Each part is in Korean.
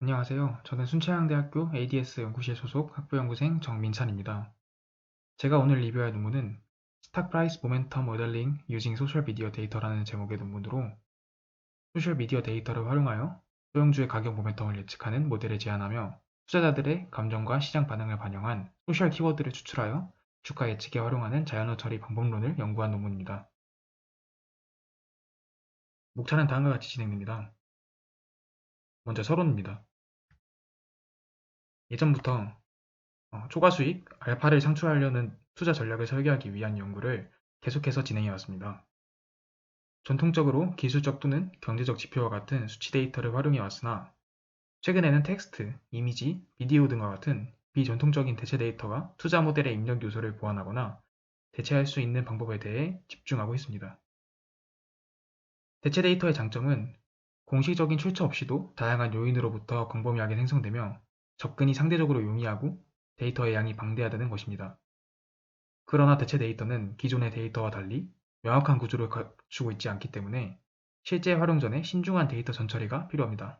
안녕하세요. 저는 순천향대학교 ADS 연구실 소속 학부연구생 정민찬입니다. 제가 오늘 리뷰할 논문은 Stock Price Momentum Modeling Using Social Media Data라는 제목의 논문으로 소셜미디어 데이터를 활용하여 소형주의 가격 모멘텀을 예측하는 모델을 제안하며 투자자들의 감정과 시장 반응을 반영한 소셜 키워드를 추출하여 주가 예측에 활용하는 자연어 처리 방법론을 연구한 논문입니다. 목차는 다음과 같이 진행됩니다. 먼저 서론입니다. 예전부터 초과 수익, 알파를 창출하려는 투자 전략을 설계하기 위한 연구를 계속해서 진행해 왔습니다. 전통적으로 기술적 또는 경제적 지표와 같은 수치 데이터를 활용해 왔으나 최근에는 텍스트, 이미지, 비디오 등과 같은 비전통적인 대체 데이터가 투자 모델의 입력 요소를 보완하거나 대체할 수 있는 방법에 대해 집중하고 있습니다. 대체 데이터의 장점은 공식적인 출처 없이도 다양한 요인으로부터 광범위하게 생성되며 접근이 상대적으로 용이하고 데이터의 양이 방대하다는 것입니다. 그러나 대체 데이터는 기존의 데이터와 달리 명확한 구조를 갖추고 있지 않기 때문에 실제 활용 전에 신중한 데이터 전처리가 필요합니다.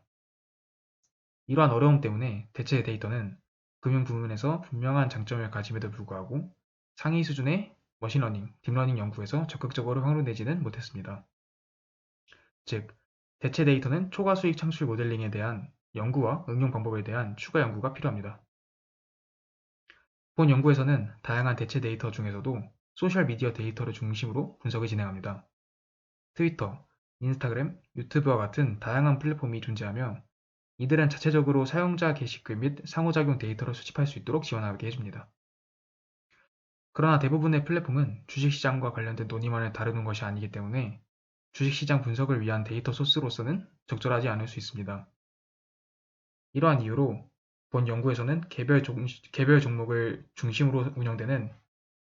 이러한 어려움 때문에 대체 데이터는 금융 부문에서 분명한 장점을 가짐에도 불구하고 상위 수준의 머신러닝, 딥러닝 연구에서 적극적으로 활용되지는 못했습니다. 즉, 대체 데이터는 초과 수익 창출 모델링에 대한 연구와 응용 방법에 대한 추가 연구가 필요합니다. 본 연구에서는 다양한 대체 데이터 중에서도 소셜미디어 데이터를 중심으로 분석을 진행합니다. 트위터, 인스타그램, 유튜브와 같은 다양한 플랫폼이 존재하며 이들은 자체적으로 사용자 게시글 및 상호작용 데이터를 수집할 수 있도록 지원하게 해줍니다. 그러나 대부분의 플랫폼은 주식시장과 관련된 논의만을 다루는 것이 아니기 때문에 주식시장 분석을 위한 데이터 소스로서는 적절하지 않을 수 있습니다. 이러한 이유로 본 연구에서는 개별 종목을 중심으로 운영되는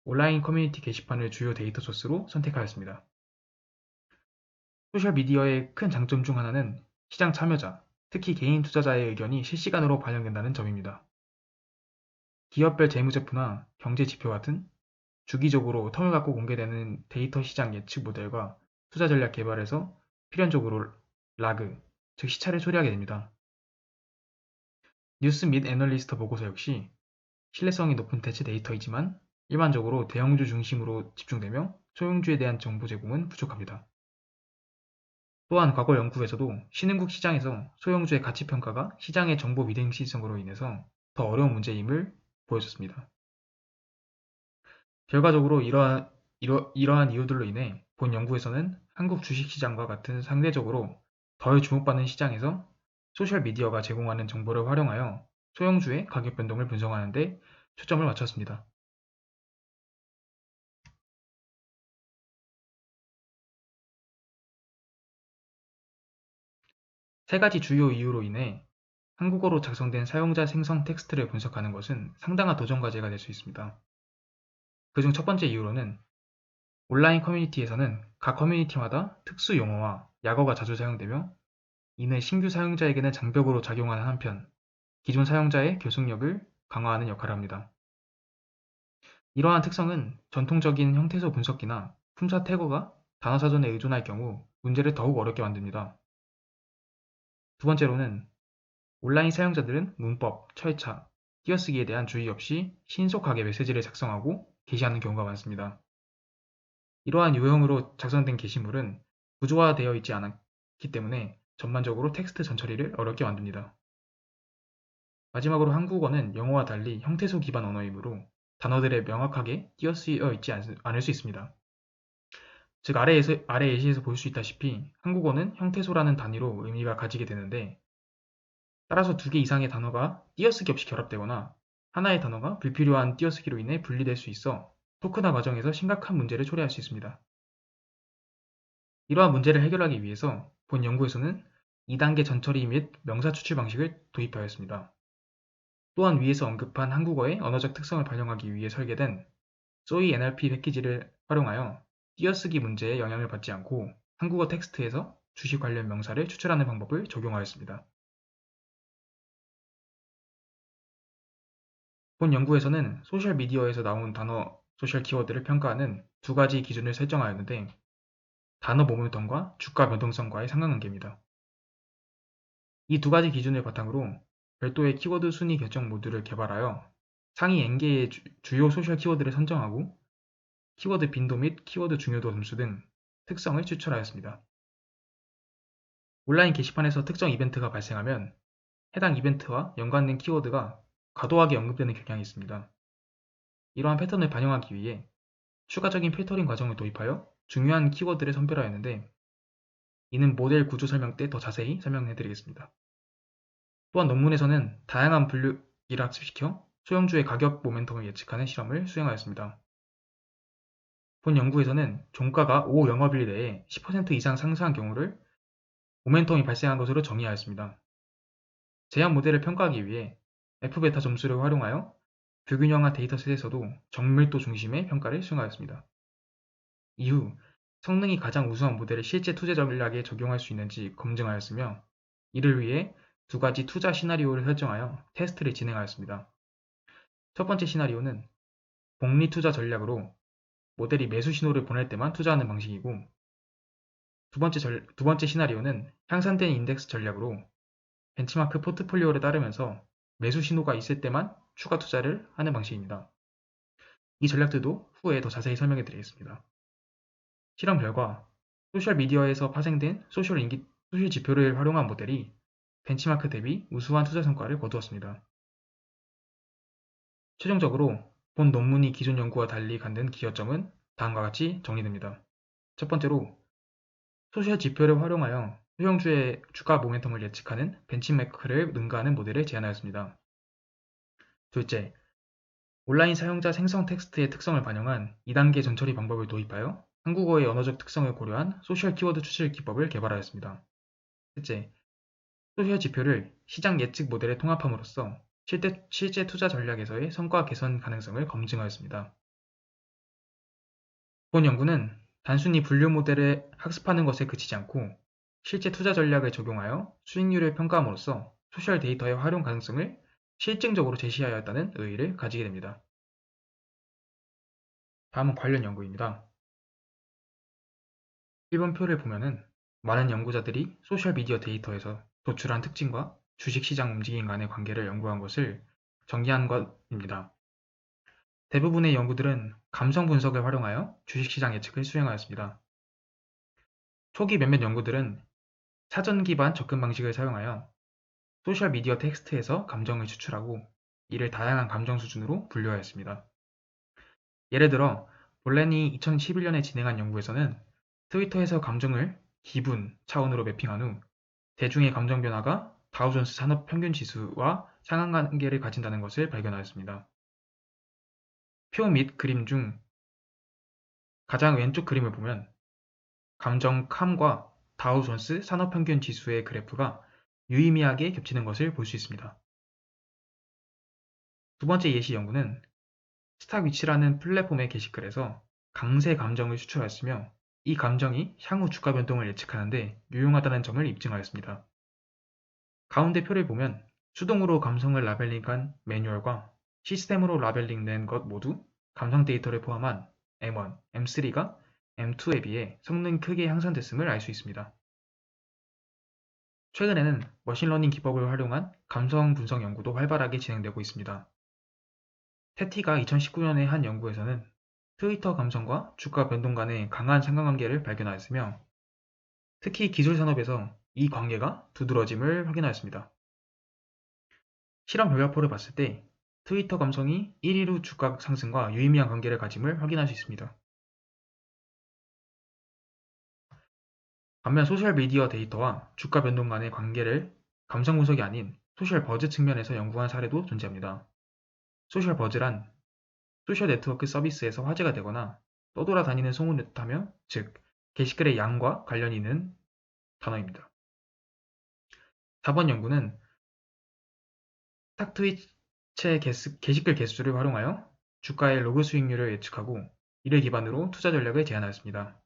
온라인 커뮤니티 게시판을 주요 데이터 소스로 선택하였습니다. 소셜미디어의 큰 장점 중 하나는 시장 참여자, 특히 개인 투자자의 의견이 실시간으로 반영된다는 점입니다. 기업별 재무제표나 경제지표 같은 주기적으로 텀을 갖고 공개되는 데이터 시장 예측 모델과 투자 전략 개발에서 필연적으로 라그, 즉 시차를 초래하게 됩니다. 뉴스 및 애널리스트 보고서 역시 신뢰성이 높은 대체 데이터이지만 일반적으로 대형주 중심으로 집중되며 소형주에 대한 정보 제공은 부족합니다. 또한 과거 연구에서도 신흥국 시장에서 소형주의 가치평가가 시장의 정보 비대칭성으로 인해서 더 어려운 문제임을 보여줬습니다. 결과적으로 이러한 이유들로 인해 본 연구에서는 한국 주식시장과 같은 상대적으로 덜 주목받는 시장에서 소셜미디어가 제공하는 정보를 활용하여 소형주의 가격 변동을 분석하는 데 초점을 맞췄습니다. 세 가지 주요 이유로 인해 한국어로 작성된 사용자 생성 텍스트를 분석하는 것은 상당한 도전 과제가 될 수 있습니다. 그중 첫 번째 이유로는 온라인 커뮤니티에서는 각 커뮤니티마다 특수 용어와 약어가 자주 사용되며 이는 신규 사용자에게는 장벽으로 작용하는 한편 기존 사용자의 교속력을 강화하는 역할을 합니다. 이러한 특성은 전통적인 형태소 분석기나 품사 태거가 단어 사전에 의존할 경우 문제를 더욱 어렵게 만듭니다. 두 번째로는 온라인 사용자들은 문법, 철자, 띄어쓰기에 대한 주의 없이 신속하게 메시지를 작성하고 게시하는 경우가 많습니다. 이러한 유형으로 작성된 게시물은 구조화되어 있지 않기 때문에 전반적으로 텍스트 전처리를 어렵게 만듭니다. 마지막으로 한국어는 영어와 달리 형태소 기반 언어이므로 단어들에 명확하게 띄어쓰여 있지 않을 수 있습니다. 즉 아래 예시에서 볼 수 있다시피 한국어는 형태소라는 단위로 의미가 가지게 되는데 따라서 두 개 이상의 단어가 띄어쓰기 없이 결합되거나 하나의 단어가 불필요한 띄어쓰기로 인해 분리될 수 있어 토크나 과정에서 심각한 문제를 초래할 수 있습니다. 이러한 문제를 해결하기 위해서 본 연구에서는 2단계 전처리 및 명사 추출 방식을 도입하였습니다. 또한 위에서 언급한 한국어의 언어적 특성을 반영하기 위해 설계된 소이 NLP 패키지를 활용하여 띄어쓰기 문제에 영향을 받지 않고 한국어 텍스트에서 주식 관련 명사를 추출하는 방법을 적용하였습니다. 본 연구에서는 소셜미디어에서 나온 단어 소셜 키워드를 평가하는 두 가지 기준을 설정하였는데 단어 모멘텀과 주가 변동성과의 상관관계입니다. 이 두 가지 기준을 바탕으로 별도의 키워드 순위 결정 모듈을 개발하여 상위 N개의 주요 소셜 키워드를 선정하고 키워드 빈도 및 키워드 중요도 점수 등 특성을 추출하였습니다. 온라인 게시판에서 특정 이벤트가 발생하면 해당 이벤트와 연관된 키워드가 과도하게 언급되는 경향이 있습니다. 이러한 패턴을 반영하기 위해 추가적인 필터링 과정을 도입하여 중요한 키워드를 선별하였는데, 이는 모델 구조 설명 때 더 자세히 설명해 드리겠습니다. 또한 논문에서는 다양한 분류기를 합습시켜 소형주의 가격 모멘텀을 예측하는 실험을 수행하였습니다. 본 연구에서는 종가가 5 영업일 내에 10% 이상 상승한 경우를 모멘텀이 발생한 것으로 정의하였습니다. 제한 모델을 평가하기 위해 F베타 점수를 활용하여 불균형한 데이터셋에서도 정밀도 중심의 평가를 수행하였습니다. 이후 성능이 가장 우수한 모델을 실제 투자 전략에 적용할 수 있는지 검증하였으며, 이를 위해 두 가지 투자 시나리오를 설정하여 테스트를 진행하였습니다. 첫 번째 시나리오는 복리 투자 전략으로 모델이 매수 신호를 보낼 때만 투자하는 방식이고, 두 번째 시나리오는 향상된 인덱스 전략으로 벤치마크 포트폴리오를 따르면서 매수 신호가 있을 때만 추가 투자를 하는 방식입니다. 이 전략들도 후에 더 자세히 설명해 드리겠습니다. 실험 결과, 소셜미디어에서 파생된 소셜 지표를 활용한 모델이 벤치마크 대비 우수한 투자 성과를 거두었습니다. 최종적으로 본 논문이 기존 연구와 달리 갖는 기여점은 다음과 같이 정리됩니다. 첫 번째로, 소셜 지표를 활용하여 소형주의 주가 모멘텀을 예측하는 벤치마크를 능가하는 모델을 제안하였습니다. 둘째, 온라인 사용자 생성 텍스트의 특성을 반영한 2단계 전처리 방법을 도입하여 한국어의 언어적 특성을 고려한 소셜 키워드 추출 기법을 개발하였습니다. 셋째, 소셜 지표를 시장 예측 모델에 통합함으로써 실제 투자 전략에서의 성과 개선 가능성을 검증하였습니다. 본 연구는 단순히 분류 모델을 학습하는 것에 그치지 않고 실제 투자 전략을 적용하여 수익률을 평가함으로써 소셜 데이터의 활용 가능성을 실증적으로 제시하였다는 의의를 가지게 됩니다. 다음은 관련 연구입니다. 1번 표를 보면은 많은 연구자들이 소셜미디어 데이터에서 도출한 특징과 주식시장 움직임 간의 관계를 연구한 것을 정리한 것입니다. 대부분의 연구들은 감성 분석을 활용하여 주식시장 예측을 수행하였습니다. 초기 몇몇 연구들은 사전 기반 접근 방식을 사용하여 소셜미디어 텍스트에서 감정을 추출하고 이를 다양한 감정 수준으로 분류하였습니다. 예를 들어 볼렌이 2011년에 진행한 연구에서는 트위터에서 감정을 기분 차원으로 매핑한 후 대중의 감정 변화가 다우존스 산업 평균 지수와 상관관계를 가진다는 것을 발견하였습니다. 표 및 그림 중 가장 왼쪽 그림을 보면 감정 캄과 다우존스 산업 평균 지수의 그래프가 유의미하게 겹치는 것을 볼 수 있습니다. 두 번째 예시 연구는 스탁위치라는 플랫폼의 게시글에서 강세 감정을 추출하였으며, 이 감정이 향후 주가 변동을 예측하는데 유용하다는 점을 입증하였습니다. 가운데 표를 보면 수동으로 감성을 라벨링한 매뉴얼과 시스템으로 라벨링된 것 모두 감성 데이터를 포함한 M1, M3가 M2에 비해 성능이 크게 향상됐음을 알 수 있습니다. 최근에는 머신러닝 기법을 활용한 감성 분석 연구도 활발하게 진행되고 있습니다. 테티가 2019년에 한 연구에서는 트위터 감성과 주가 변동 간의 강한 상관관계를 발견하였으며, 특히 기술 산업에서 이 관계가 두드러짐을 확인하였습니다. 실험 결과표를 봤을 때 트위터 감성이 1일 후 주가 상승과 유의미한 관계를 가짐을 확인할 수 있습니다. 반면 소셜미디어 데이터와 주가 변동 간의 관계를 감성 분석이 아닌 소셜 버즈 측면에서 연구한 사례도 존재합니다. 소셜 버즈란 소셜 네트워크 서비스에서 화제가 되거나 떠돌아다니는 소문을 뜻하며, 즉 게시글의 양과 관련이 있는 단어입니다. 4번 연구는 스탁트위치의 게시글 개수를 활용하여 주가의 로그 수익률을 예측하고 이를 기반으로 투자 전략을 제안하였습니다.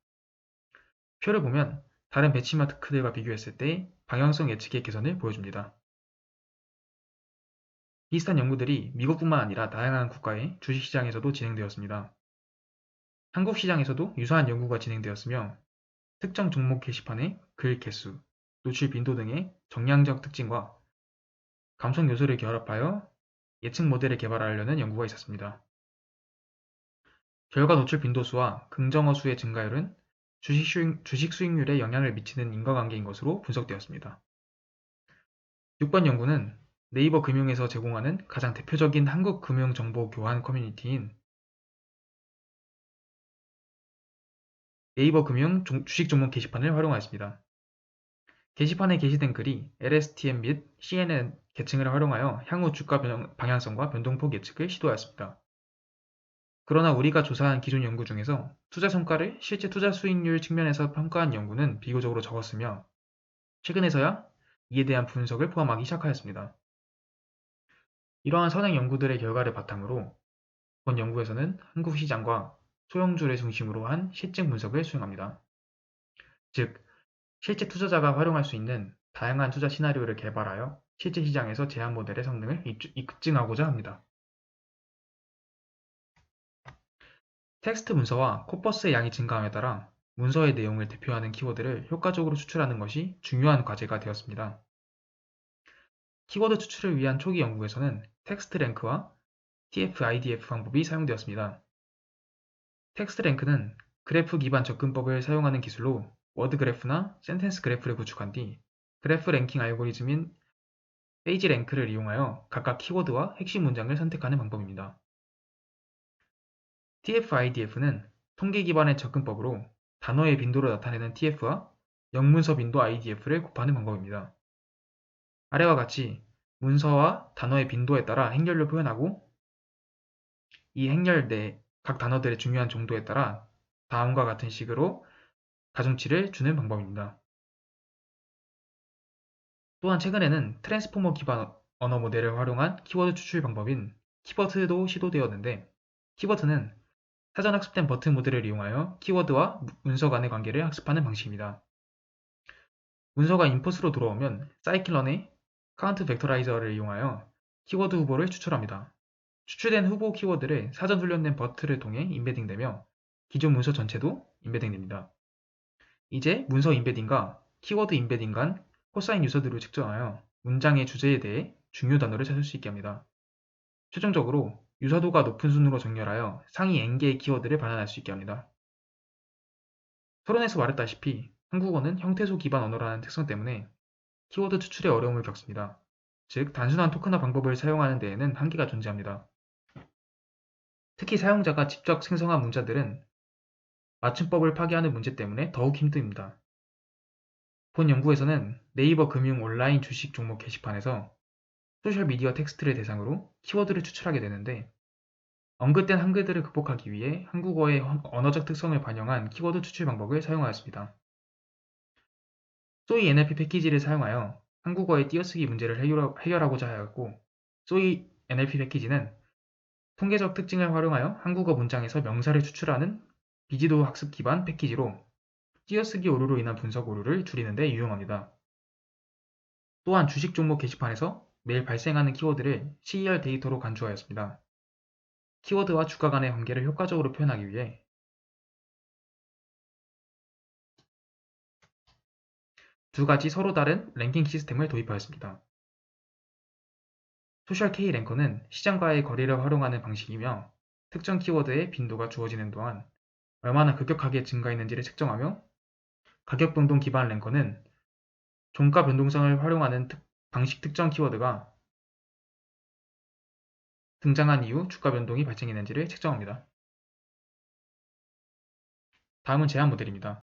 표를 보면 다른 벤치마크들과 비교했을 때 방향성 예측의 개선을 보여줍니다. 비슷한 연구들이 미국뿐만 아니라 다양한 국가의 주식시장에서도 진행되었습니다. 한국 시장에서도 유사한 연구가 진행되었으며, 특정 종목 게시판의 글 개수, 노출 빈도 등의 정량적 특징과 감성 요소를 결합하여 예측 모델을 개발하려는 연구가 있었습니다. 결과 노출 빈도수와 긍정어 수의 증가율은 주식 수익률에 영향을 미치는 인과관계인 것으로 분석되었습니다. 6번 연구는 네이버 금융에서 제공하는 가장 대표적인 한국 금융 정보 교환 커뮤니티인 네이버 금융 주식 종목 게시판을 활용하였습니다. 게시판에 게시된 글이 LSTM 및 CNN 계층을 활용하여 향후 주가 방향성과 변동폭 예측을 시도하였습니다. 그러나 우리가 조사한 기존 연구 중에서 투자 성과를 실제 투자 수익률 측면에서 평가한 연구는 비교적으로 적었으며 최근에서야 이에 대한 분석을 포함하기 시작하였습니다. 이러한 선행 연구들의 결과를 바탕으로 본 연구에서는 한국 시장과 소형주를 중심으로 한 실증 분석을 수행합니다. 즉, 실제 투자자가 활용할 수 있는 다양한 투자 시나리오를 개발하여 실제 시장에서 제한 모델의 성능을 입증하고자 합니다. 텍스트 문서와 코퍼스의 양이 증가함에 따라 문서의 내용을 대표하는 키워드를 효과적으로 추출하는 것이 중요한 과제가 되었습니다. 키워드 추출을 위한 초기 연구에서는 텍스트 랭크와 TF-IDF 방법이 사용되었습니다. 텍스트 랭크는 그래프 기반 접근법을 사용하는 기술로 워드 그래프나 센텐스 그래프를 구축한 뒤 그래프 랭킹 알고리즘인 페이지 랭크를 이용하여 각각 키워드와 핵심 문장을 선택하는 방법입니다. TF-IDF는 통계 기반의 접근법으로 단어의 빈도로 나타내는 TF와 영문서 빈도 IDF를 곱하는 방법입니다. 아래와 같이 문서와 단어의 빈도에 따라 행렬로 표현하고 이 행렬 내 각 단어들의 중요한 정도에 따라 다음과 같은 식으로 가중치를 주는 방법입니다. 또한 최근에는 트랜스포머 기반 언어 모델을 활용한 키워드 추출 방법인 키버트도 시도되었는데 키버트는 사전 학습된 버튼 모델을 이용하여 키워드와 문서 간의 관계를 학습하는 방식입니다. 문서가 인풋으로 들어오면 사이클런의 카운트 벡터라이저를 이용하여 키워드 후보를 추출합니다. 추출된 후보 키워드를 사전 훈련된 버튼을 통해 임베딩되며 기존 문서 전체도 임베딩됩니다. 이제 문서 임베딩과 키워드 임베딩 간 코사인 유서들을 측정하여 문장의 주제에 대해 중요 단어를 찾을 수 있게 합니다. 최종적으로 유사도가 높은 순으로 정렬하여 상위 n개의 키워드를 반환할 수 있게 합니다. 서론에서 말했다시피 한국어는 형태소 기반 언어라는 특성 때문에 키워드 추출에 어려움을 겪습니다. 즉, 단순한 토크나 방법을 사용하는 데에는 한계가 존재합니다. 특히 사용자가 직접 생성한 문자들은 맞춤법을 파괴하는 문제 때문에 더욱 힘듭니다. 본 연구에서는 네이버 금융 온라인 주식 종목 게시판에서 소셜미디어 텍스트를 대상으로 키워드를 추출하게 되는데 언급된 한글들을 극복하기 위해 한국어의 언어적 특성을 반영한 키워드 추출 방법을 사용하였습니다. 소이 NLP 패키지를 사용하여 한국어의 띄어쓰기 문제를 해결하고자 하였고 소이 NLP 패키지는 통계적 특징을 활용하여 한국어 문장에서 명사를 추출하는 비지도 학습 기반 패키지로 띄어쓰기 오류로 인한 분석 오류를 줄이는 데 유용합니다. 또한 주식 종목 게시판에서 매일 발생하는 키워드를 CER 데이터로 간주하였습니다. 키워드와 주가 간의 관계를 효과적으로 표현하기 위해 두 가지 서로 다른 랭킹 시스템을 도입하였습니다. 소셜 K 랭커는 시장과의 거리를 활용하는 방식이며 특정 키워드의 빈도가 주어지는 동안 얼마나 급격하게 증가했는지를 측정하며 가격 변동 기반 랭커는 종가 변동성을 활용하는 방식 특정 키워드가 등장한 이후 주가 변동이 발생했는지를 측정합니다. 다음은 제한 모델입니다.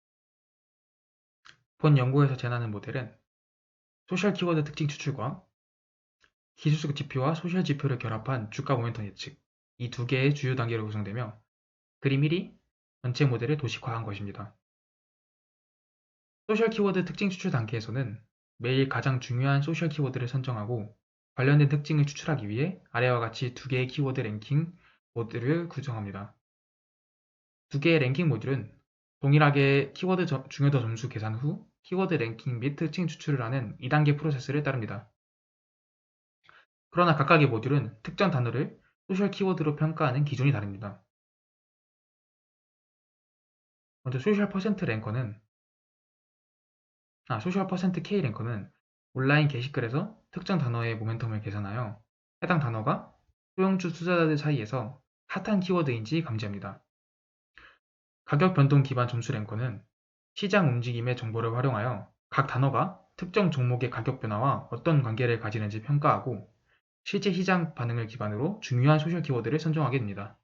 본 연구에서 제안하는 모델은 소셜 키워드 특징 추출과 기술적 지표와 소셜 지표를 결합한 주가 모멘텀 예측, 이 두 개의 주요 단계로 구성되며 그림 1이 전체 모델을 도식화한 것입니다. 소셜 키워드 특징 추출 단계에서는 매일 가장 중요한 소셜 키워드를 선정하고 관련된 특징을 추출하기 위해 아래와 같이 두 개의 키워드 랭킹 모듈을 구성합니다. 두 개의 랭킹 모듈은 동일하게 키워드 중요도 점수 계산 후 키워드 랭킹 및 특징 추출을 하는 2단계 프로세스를 따릅니다. 그러나 각각의 모듈은 특정 단어를 소셜 키워드로 평가하는 기준이 다릅니다. 먼저 소셜 퍼센트 랭커는 소셜 퍼센트 K 랭커는 온라인 게시글에서 특정 단어의 모멘텀을 계산하여 해당 단어가 소형주 투자자들 사이에서 핫한 키워드인지 감지합니다. 가격 변동 기반 점수 랭커는 시장 움직임의 정보를 활용하여 각 단어가 특정 종목의 가격 변화와 어떤 관계를 가지는지 평가하고 실제 시장 반응을 기반으로 중요한 소셜 키워드를 선정하게 됩니다.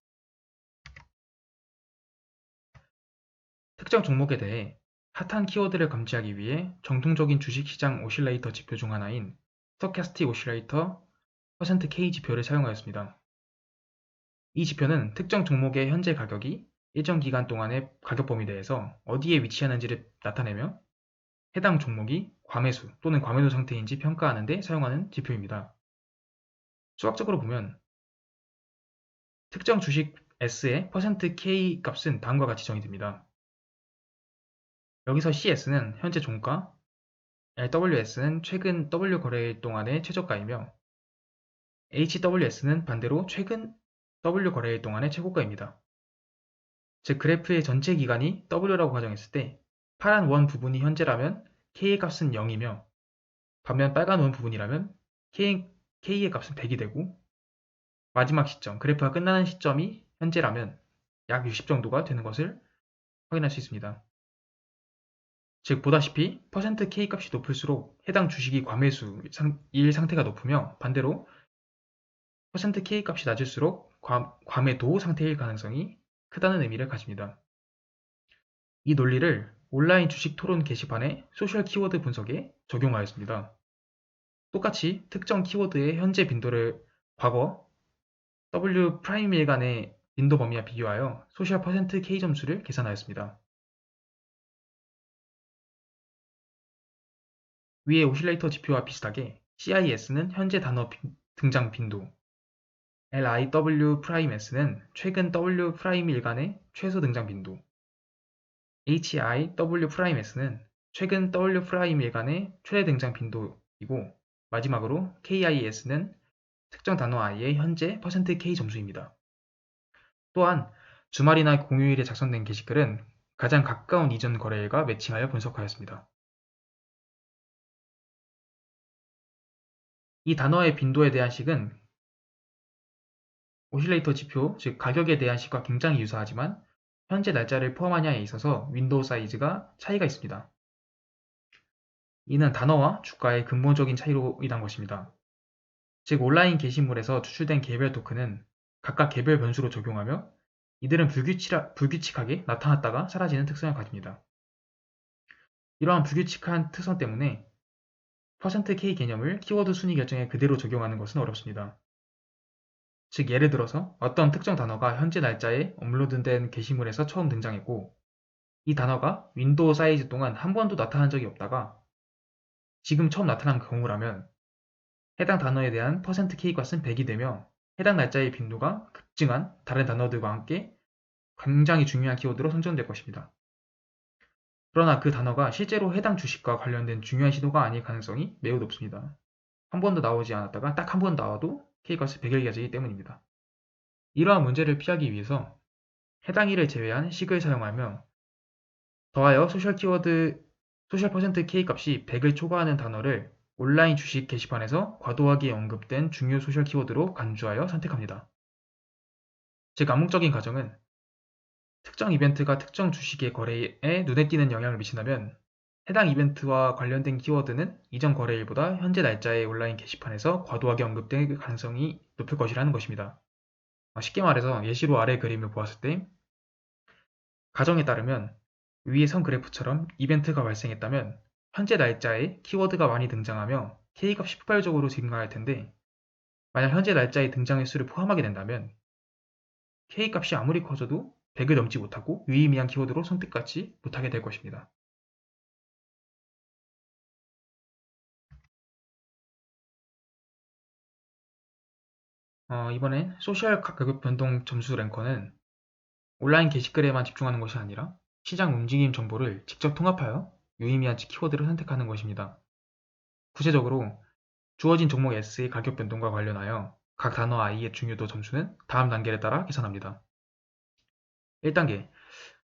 특정 종목에 대해 핫한 키워드를 감지하기 위해 정통적인 주식시장 오실레이터 지표 중 하나인 스토캐스틱 오실레이터 %K 지표를 사용하였습니다. 이 지표는 특정 종목의 현재 가격이 일정 기간 동안의 가격 범위 내에서 어디에 위치하는지를 나타내며 해당 종목이 과매수 또는 과매도 상태인지 평가하는 데 사용하는 지표입니다. 수학적으로 보면 특정 주식 S의 %K 값은 다음과 같이 정의됩니다. 여기서 CS는 현재 종가, LWS는 최근 W 거래일 동안의 최저가이며 HWS는 반대로 최근 W 거래일 동안의 최고가입니다. 즉 그래프의 전체 기간이 W라고 가정했을 때 파란 원 부분이 현재라면 K의 값은 0이며 반면 빨간 원 부분이라면 K의 값은 100이 되고 마지막 시점, 그래프가 끝나는 시점이 현재라면 약 60 정도가 되는 것을 확인할 수 있습니다. 즉 보다시피 %K 값이 높을수록 해당 주식이 과매수일 상태가 높으며 반대로 %K 값이 낮을수록 과매도 상태일 가능성이 크다는 의미를 가집니다. 이 논리를 온라인 주식 토론 게시판의 소셜 키워드 분석에 적용하였습니다. 똑같이 특정 키워드의 현재 빈도를 과거 W 프라임일간의 빈도 범위와 비교하여 소셜 %K 점수를 계산하였습니다. 위의 오실레이터 지표와 비슷하게 CIS는 현재 단어 등장 빈도, LIW'S는 최근 W'일간의 최소 등장 빈도, HIW''S는 최근 W''일간의 최대 등장 빈도이고 마지막으로 KIS는 특정 단어 i의 현재 %K 점수입니다. 또한 주말이나 공휴일에 작성된 게시글은 가장 가까운 이전 거래일과 매칭하여 분석하였습니다. 이 단어의 빈도에 대한 식은 오실레이터 지표, 즉 가격에 대한 식과 굉장히 유사하지만 현재 날짜를 포함하냐에 있어서 윈도우 사이즈가 차이가 있습니다. 이는 단어와 주가의 근본적인 차이로 인한 것입니다. 즉 온라인 게시물에서 추출된 개별 토큰은 각각 개별 변수로 적용하며 이들은 불규칙하게 나타났다가 사라지는 특성을 가집니다. 이러한 불규칙한 특성 때문에 %K 개념을 키워드 순위 결정에 그대로 적용하는 것은 어렵습니다. 즉 예를 들어서 어떤 특정 단어가 현재 날짜에 업로드된 게시물에서 처음 등장했고 이 단어가 윈도우 사이즈 동안 한 번도 나타난 적이 없다가 지금 처음 나타난 경우라면 해당 단어에 대한 %K 값은 100이 되며 해당 날짜의 빈도가 급증한 다른 단어들과 함께 굉장히 중요한 키워드로 선정될 것입니다. 그러나 그 단어가 실제로 해당 주식과 관련된 중요한 신호가 아닐 가능성이 매우 높습니다. 한 번도 나오지 않았다가 딱 한 번 나와도 K값이 100일 기하기 때문입니다. 이러한 문제를 피하기 위해서 해당 일을 제외한 식을 사용하며 더하여 소셜 %K 값이 100을 초과하는 단어를 온라인 주식 게시판에서 과도하게 언급된 중요 소셜 키워드로 간주하여 선택합니다. 즉 암묵적인 가정은 특정 이벤트가 특정 주식의 거래에 눈에 띄는 영향을 미친다면 해당 이벤트와 관련된 키워드는 이전 거래일보다 현재 날짜의 온라인 게시판에서 과도하게 언급될 가능성이 높을 것이라는 것입니다. 쉽게 말해서 예시로 아래 그림을 보았을 때 가정에 따르면 위의 선 그래프처럼 이벤트가 발생했다면 현재 날짜에 키워드가 많이 등장하며 K값이 폭발적으로 증가할 텐데 만약 현재 날짜의 등장 횟수를 포함하게 된다면 K값이 아무리 커져도 100을 넘지 못하고 유의미한 키워드로 선택받지 못하게 될 것입니다. 이번엔 소셜 가격 변동 점수 랭커는 온라인 게시글에만 집중하는 것이 아니라 시장 움직임 정보를 직접 통합하여 유의미한 키워드를 선택하는 것입니다. 구체적으로 주어진 종목 S의 가격 변동과 관련하여 각 단어 i의 중요도 점수는 다음 단계를 따라 계산합니다. 1단계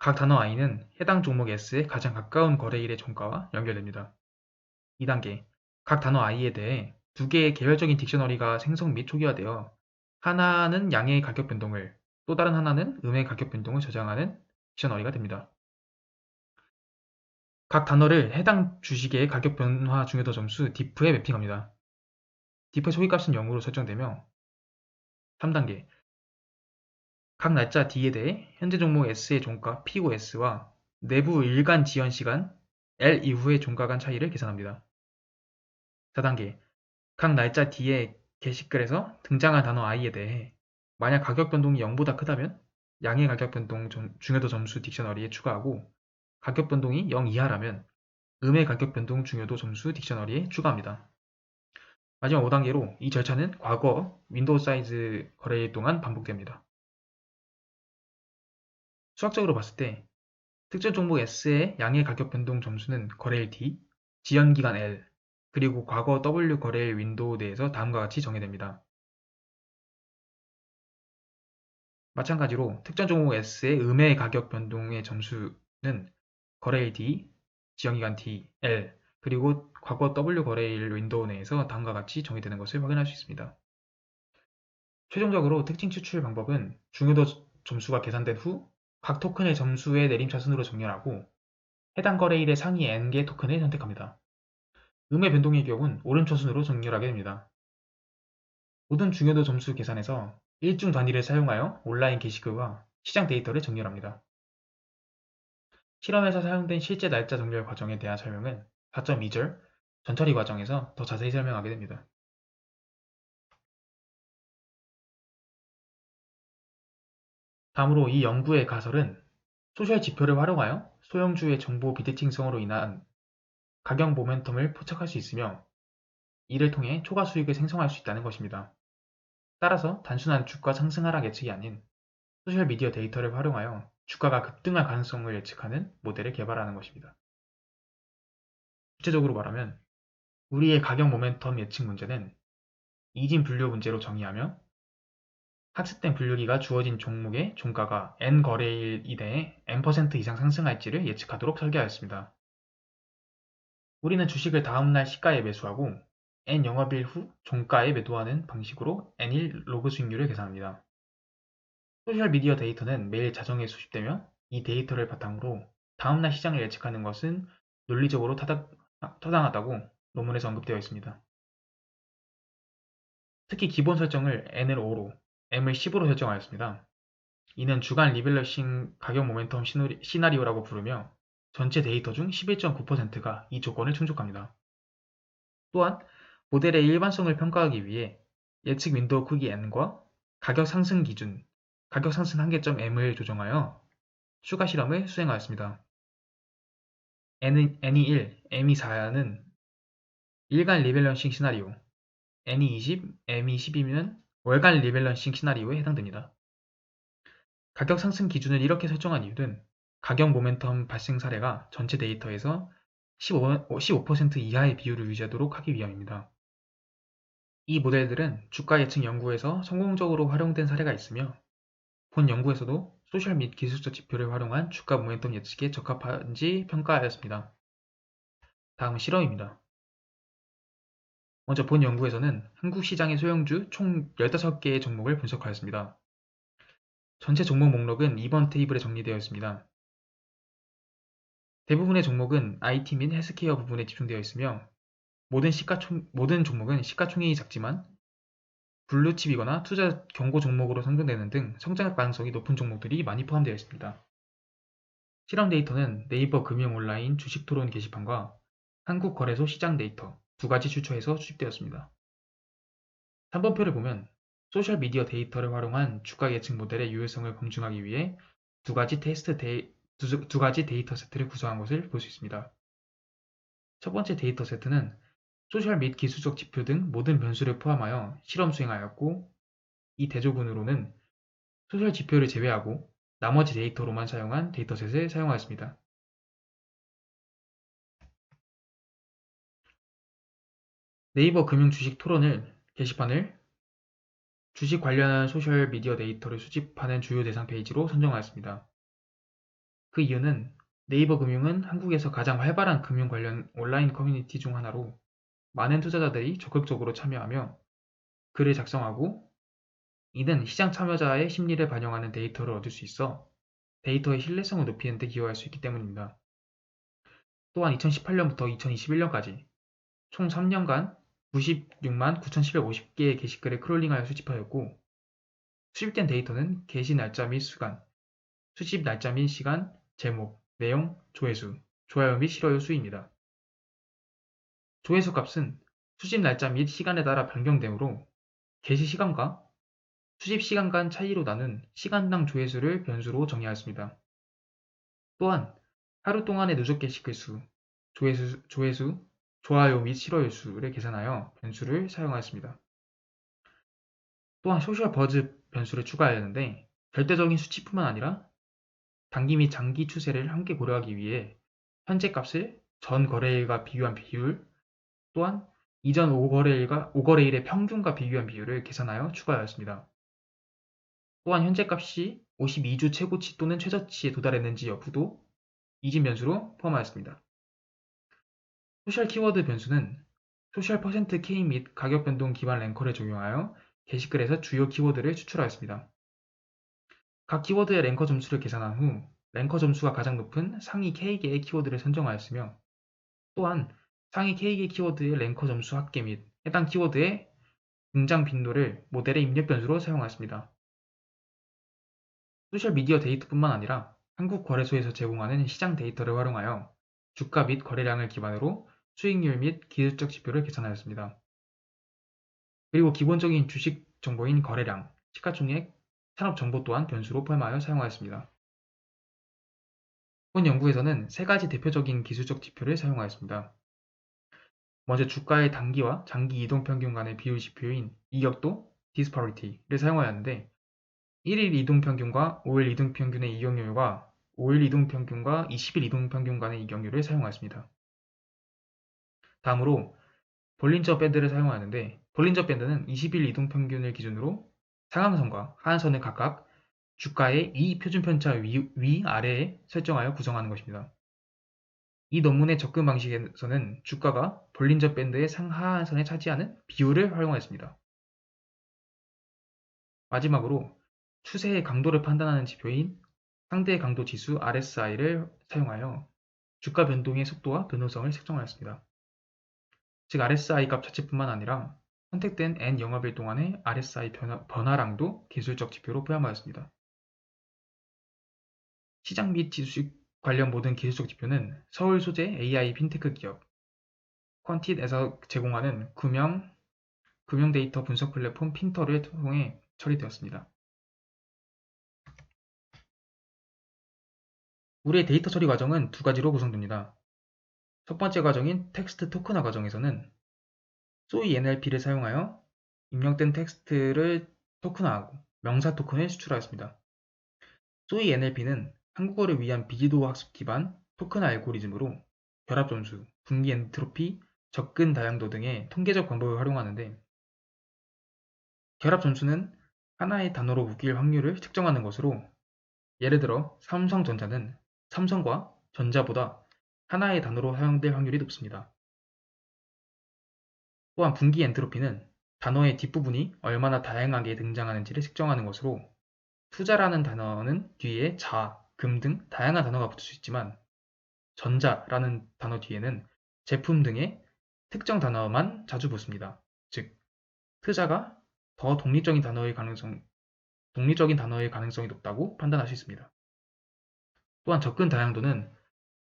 각 단어 i는 해당 종목 s의 가장 가까운 거래일의 종가와 연결됩니다. 2단계, 각 단어 i에 대해 두 개의 개별적인 딕셔너리가 생성 및 초기화되어 하나는 양의 가격 변동을, 또 다른 하나는 음의 가격 변동을 저장하는 딕셔너리가 됩니다. 각 단어를 해당 주식의 가격 변화 중요도 점수 diff에 매핑합니다. diff의 초기값은 0으로 설정되며 3단계, 각 날짜 d에 대해 현재 종목 s의 종가 POS와 내부 일간 지연 시간 L 이후의 종가 간 차이를 계산합니다. 4단계, 각 날짜 d의 게시글에서 등장한 단어 i에 대해 만약 가격 변동이 0보다 크다면 양의 가격 변동 중요도 점수 딕셔너리에 추가하고 가격 변동이 0 이하라면 음의 가격 변동 중요도 점수 딕셔너리에 추가합니다. 마지막 5단계로 이 절차는 과거 윈도우 사이즈 거래일 동안 반복됩니다. 수학적으로 봤을 때 특정 종목 S의 양의 가격 변동 점수는 거래일 D, 지연기간 L, 그리고 과거 W 거래일 윈도우 내에서 다음과 같이 정의됩니다. 마찬가지로 특정 종목 S의 음의 가격 변동의 점수는 거래일 D, 지연기간 D, L, 그리고 과거 W 거래일 윈도우 내에서 다음과 같이 정의되는 것을 확인할 수 있습니다. 최종적으로 특징 추출 방법은 중요도 점수가 계산된 후 각 토큰의 점수의 내림차순으로 정렬하고 해당 거래일의 상위 n개 토큰을 선택합니다. 음의 변동의 경우는 오름차순으로 정렬하게 됩니다. 모든 중요도 점수 계산에서 일중 단위를 사용하여 온라인 게시글과 시장 데이터를 정렬합니다. 실험에서 사용된 실제 날짜 정렬 과정에 대한 설명은 4.2절 전처리 과정에서 더 자세히 설명하게 됩니다. 다음으로 이 연구의 가설은 소셜 지표를 활용하여 소형주의 정보 비대칭성으로 인한 가격 모멘텀을 포착할 수 있으며 이를 통해 초과 수익을 생성할 수 있다는 것입니다. 따라서 단순한 주가 상승 하락 예측이 아닌 소셜미디어 데이터를 활용하여 주가가 급등할 가능성을 예측하는 모델을 개발하는 것입니다. 구체적으로 말하면 우리의 가격 모멘텀 예측 문제는 이진 분류 문제로 정의하며 학습된 분류기가 주어진 종목의 종가가 n 거래일 이내에 n% 이상 상승할지를 예측하도록 설계하였습니다. 우리는 주식을 다음날 시가에 매수하고 n 영업일 후 종가에 매도하는 방식으로 n일 로그 수익률을 계산합니다. 소셜미디어 데이터는 매일 자정에 수집되며 이 데이터를 바탕으로 다음날 시장을 예측하는 것은 논리적으로 타당하다고 논문에서 언급되어 있습니다. 특히 기본 설정을 n을 5로, m을 10으로 설정하였습니다. 이는 주간 리밸런싱 가격 모멘텀 시나리오라고 부르며 전체 데이터 중 11.9%가 이 조건을 충족합니다. 또한 모델의 일반성을 평가하기 위해 예측 윈도우 크기 n과 가격 상승 기준, 가격 상승 한계점 m을 조정하여 추가 실험을 수행하였습니다. n이 1, m이 4는 일간 리밸런싱 시나리오, n이 20, m이 10이면 월간 리밸런싱 시나리오에 해당됩니다. 가격 상승 기준을 이렇게 설정한 이유는 가격 모멘텀 발생 사례가 전체 데이터에서 15% 이하의 비율을 유지하도록 하기 위함입니다. 이 모델들은 주가 예측 연구에서 성공적으로 활용된 사례가 있으며 본 연구에서도 소셜 및 기술적 지표를 활용한 주가 모멘텀 예측에 적합한지 평가하였습니다. 다음은 실험입니다. 먼저 본 연구에서는 한국 시장의 소형주 총 15개의 종목을 분석하였습니다. 전체 종목 목록은 2번 테이블에 정리되어 있습니다. 대부분의 종목은 IT 및 헬스케어 부분에 집중되어 있으며 모든 종목은 시가총액이 작지만 블루칩이거나 투자 경고 종목으로 선정되는 등 성장 가능성이 높은 종목들이 많이 포함되어 있습니다. 실험 데이터는 네이버 금융 온라인 주식 토론 게시판과 한국거래소 시장 데이터 두 가지 출처에서 수집되었습니다. 3번표를 보면 소셜미디어 데이터를 활용한 주가 예측 모델의 유효성을 검증하기 위해 두 가지 데이터 세트를 구성한 것을 볼 수 있습니다. 첫 번째 데이터 세트는 소셜 및 기술적 지표 등 모든 변수를 포함하여 실험 수행하였고 이 대조군으로는 소셜 지표를 제외하고 나머지 데이터로만 사용한 데이터셋을 사용하였습니다. 네이버 금융 주식 토론을 게시판을 주식 관련한 소셜 미디어 데이터를 수집하는 주요 대상 페이지로 선정하였습니다. 그 이유는 네이버 금융은 한국에서 가장 활발한 금융 관련 온라인 커뮤니티 중 하나로 많은 투자자들이 적극적으로 참여하며 글을 작성하고 이는 시장 참여자의 심리를 반영하는 데이터를 얻을 수 있어 데이터의 신뢰성을 높이는 데 기여할 수 있기 때문입니다. 또한 2018년부터 2021년까지 총 3년간 96만 9,750개의 게시글을 크롤링하여 수집하였고 수집된 데이터는 게시 날짜 및 시간, 수집 날짜 및 시간, 제목, 내용, 조회수, 좋아요 및 싫어요 수입니다. 조회수 값은 수집 날짜 및 시간에 따라 변경되므로 게시 시간과 수집 시간 간 차이로 나눈 시간당 조회수를 변수로 정의하였습니다. 또한 하루 동안의 누적 게시글 수, 조회수, 좋아요 및 싫어요 수를 계산하여 변수를 사용하였습니다. 또한 소셜 버즈 변수를 추가하였는데 절대적인 수치뿐만 아니라 단기 및 장기 추세를 함께 고려하기 위해 현재 값을 전 거래일과 비교한 비율 또한 이전 5거래일의 평균과 비교한 비율을 계산하여 추가하였습니다. 또한 현재 값이 52주 최고치 또는 최저치에 도달했는지 여부도 이진 변수로 포함하였습니다. 소셜 키워드 변수는 소셜 %K 및 가격 변동 기반 랭커를 적용하여 게시글에서 주요 키워드를 추출하였습니다. 각 키워드의 랭커 점수를 계산한 후 랭커 점수가 가장 높은 상위 K개의 키워드를 선정하였으며 또한 상위 K개 키워드의 랭커 점수 합계 및 해당 키워드의 등장 빈도를 모델의 입력 변수로 사용하였습니다. 소셜미디어 데이터뿐만 아니라 한국 거래소에서 제공하는 시장 데이터를 활용하여 주가 및 거래량을 기반으로 수익률 및 기술적 지표를 계산하였습니다. 그리고 기본적인 주식 정보인 거래량, 시가총액, 산업 정보 또한 변수로 포함하여 사용하였습니다. 본 연구에서는 세 가지 대표적인 기술적 지표를 사용하였습니다. 먼저 주가의 단기와 장기 이동평균 간의 비율 지표인 이격도 (disparity를) 사용하였는데 1일 이동평균과 5일 이동평균의 이격률과 5일 이동평균과 20일 이동평균 간의 이격률을 사용하였습니다. 다음으로 볼린저 밴드를 사용하였는데 볼린저 밴드는 20일 이동평균을 기준으로 상한선과 하한선을 각각 주가의 이 표준편차 위, 아래에 설정하여 구성하는 것입니다. 이 논문의 접근 방식에서는 주가가 볼린저 밴드의 상하한선에 차지하는 비율을 활용하였습니다. 마지막으로 추세의 강도를 판단하는 지표인 상대 강도 지수 RSI를 사용하여 주가 변동의 속도와 변동성을 측정하였습니다. 즉 RSI 값 자체뿐만 아니라 선택된 N 영업일 동안의 RSI 변화량도 기술적 지표로 포함하였습니다. 시장 및 주식 관련 모든 기술적 지표는 서울 소재 AI 핀테크 기업 퀀밋에서 제공하는 금융 데이터 분석 플랫폼 핀터를 통해 처리되었습니다. 우리의 데이터 처리 과정은 두 가지로 구성됩니다. 첫 번째 과정인 텍스트 토큰화 과정에서는 소위 NLP를 사용하여 입력된 텍스트를 토큰화하고 명사 토큰을 수출하였습니다. 소위 NLP는 한국어를 위한 비지도 학습 기반 토큰 알고리즘으로 결합 점수, 분기 엔트로피, 접근 다양도 등의 통계적 방법을 활용하는데 결합 점수는 하나의 단어로 묶일 확률을 측정하는 것으로 예를 들어 삼성전자는 삼성과 전자보다 하나의 단어로 사용될 확률이 높습니다. 또한 분기 엔트로피는 단어의 뒷부분이 얼마나 다양하게 등장하는지를 측정하는 것으로 투자라는 단어는 뒤에 자, 금 등 다양한 단어가 붙을 수 있지만 전자라는 단어 뒤에는 제품 등의 특정 단어만 자주 붙습니다. 즉, 투자가 더 독립적인 단어의 가능성이 높다고 판단할 수 있습니다. 또한 접근 다양도는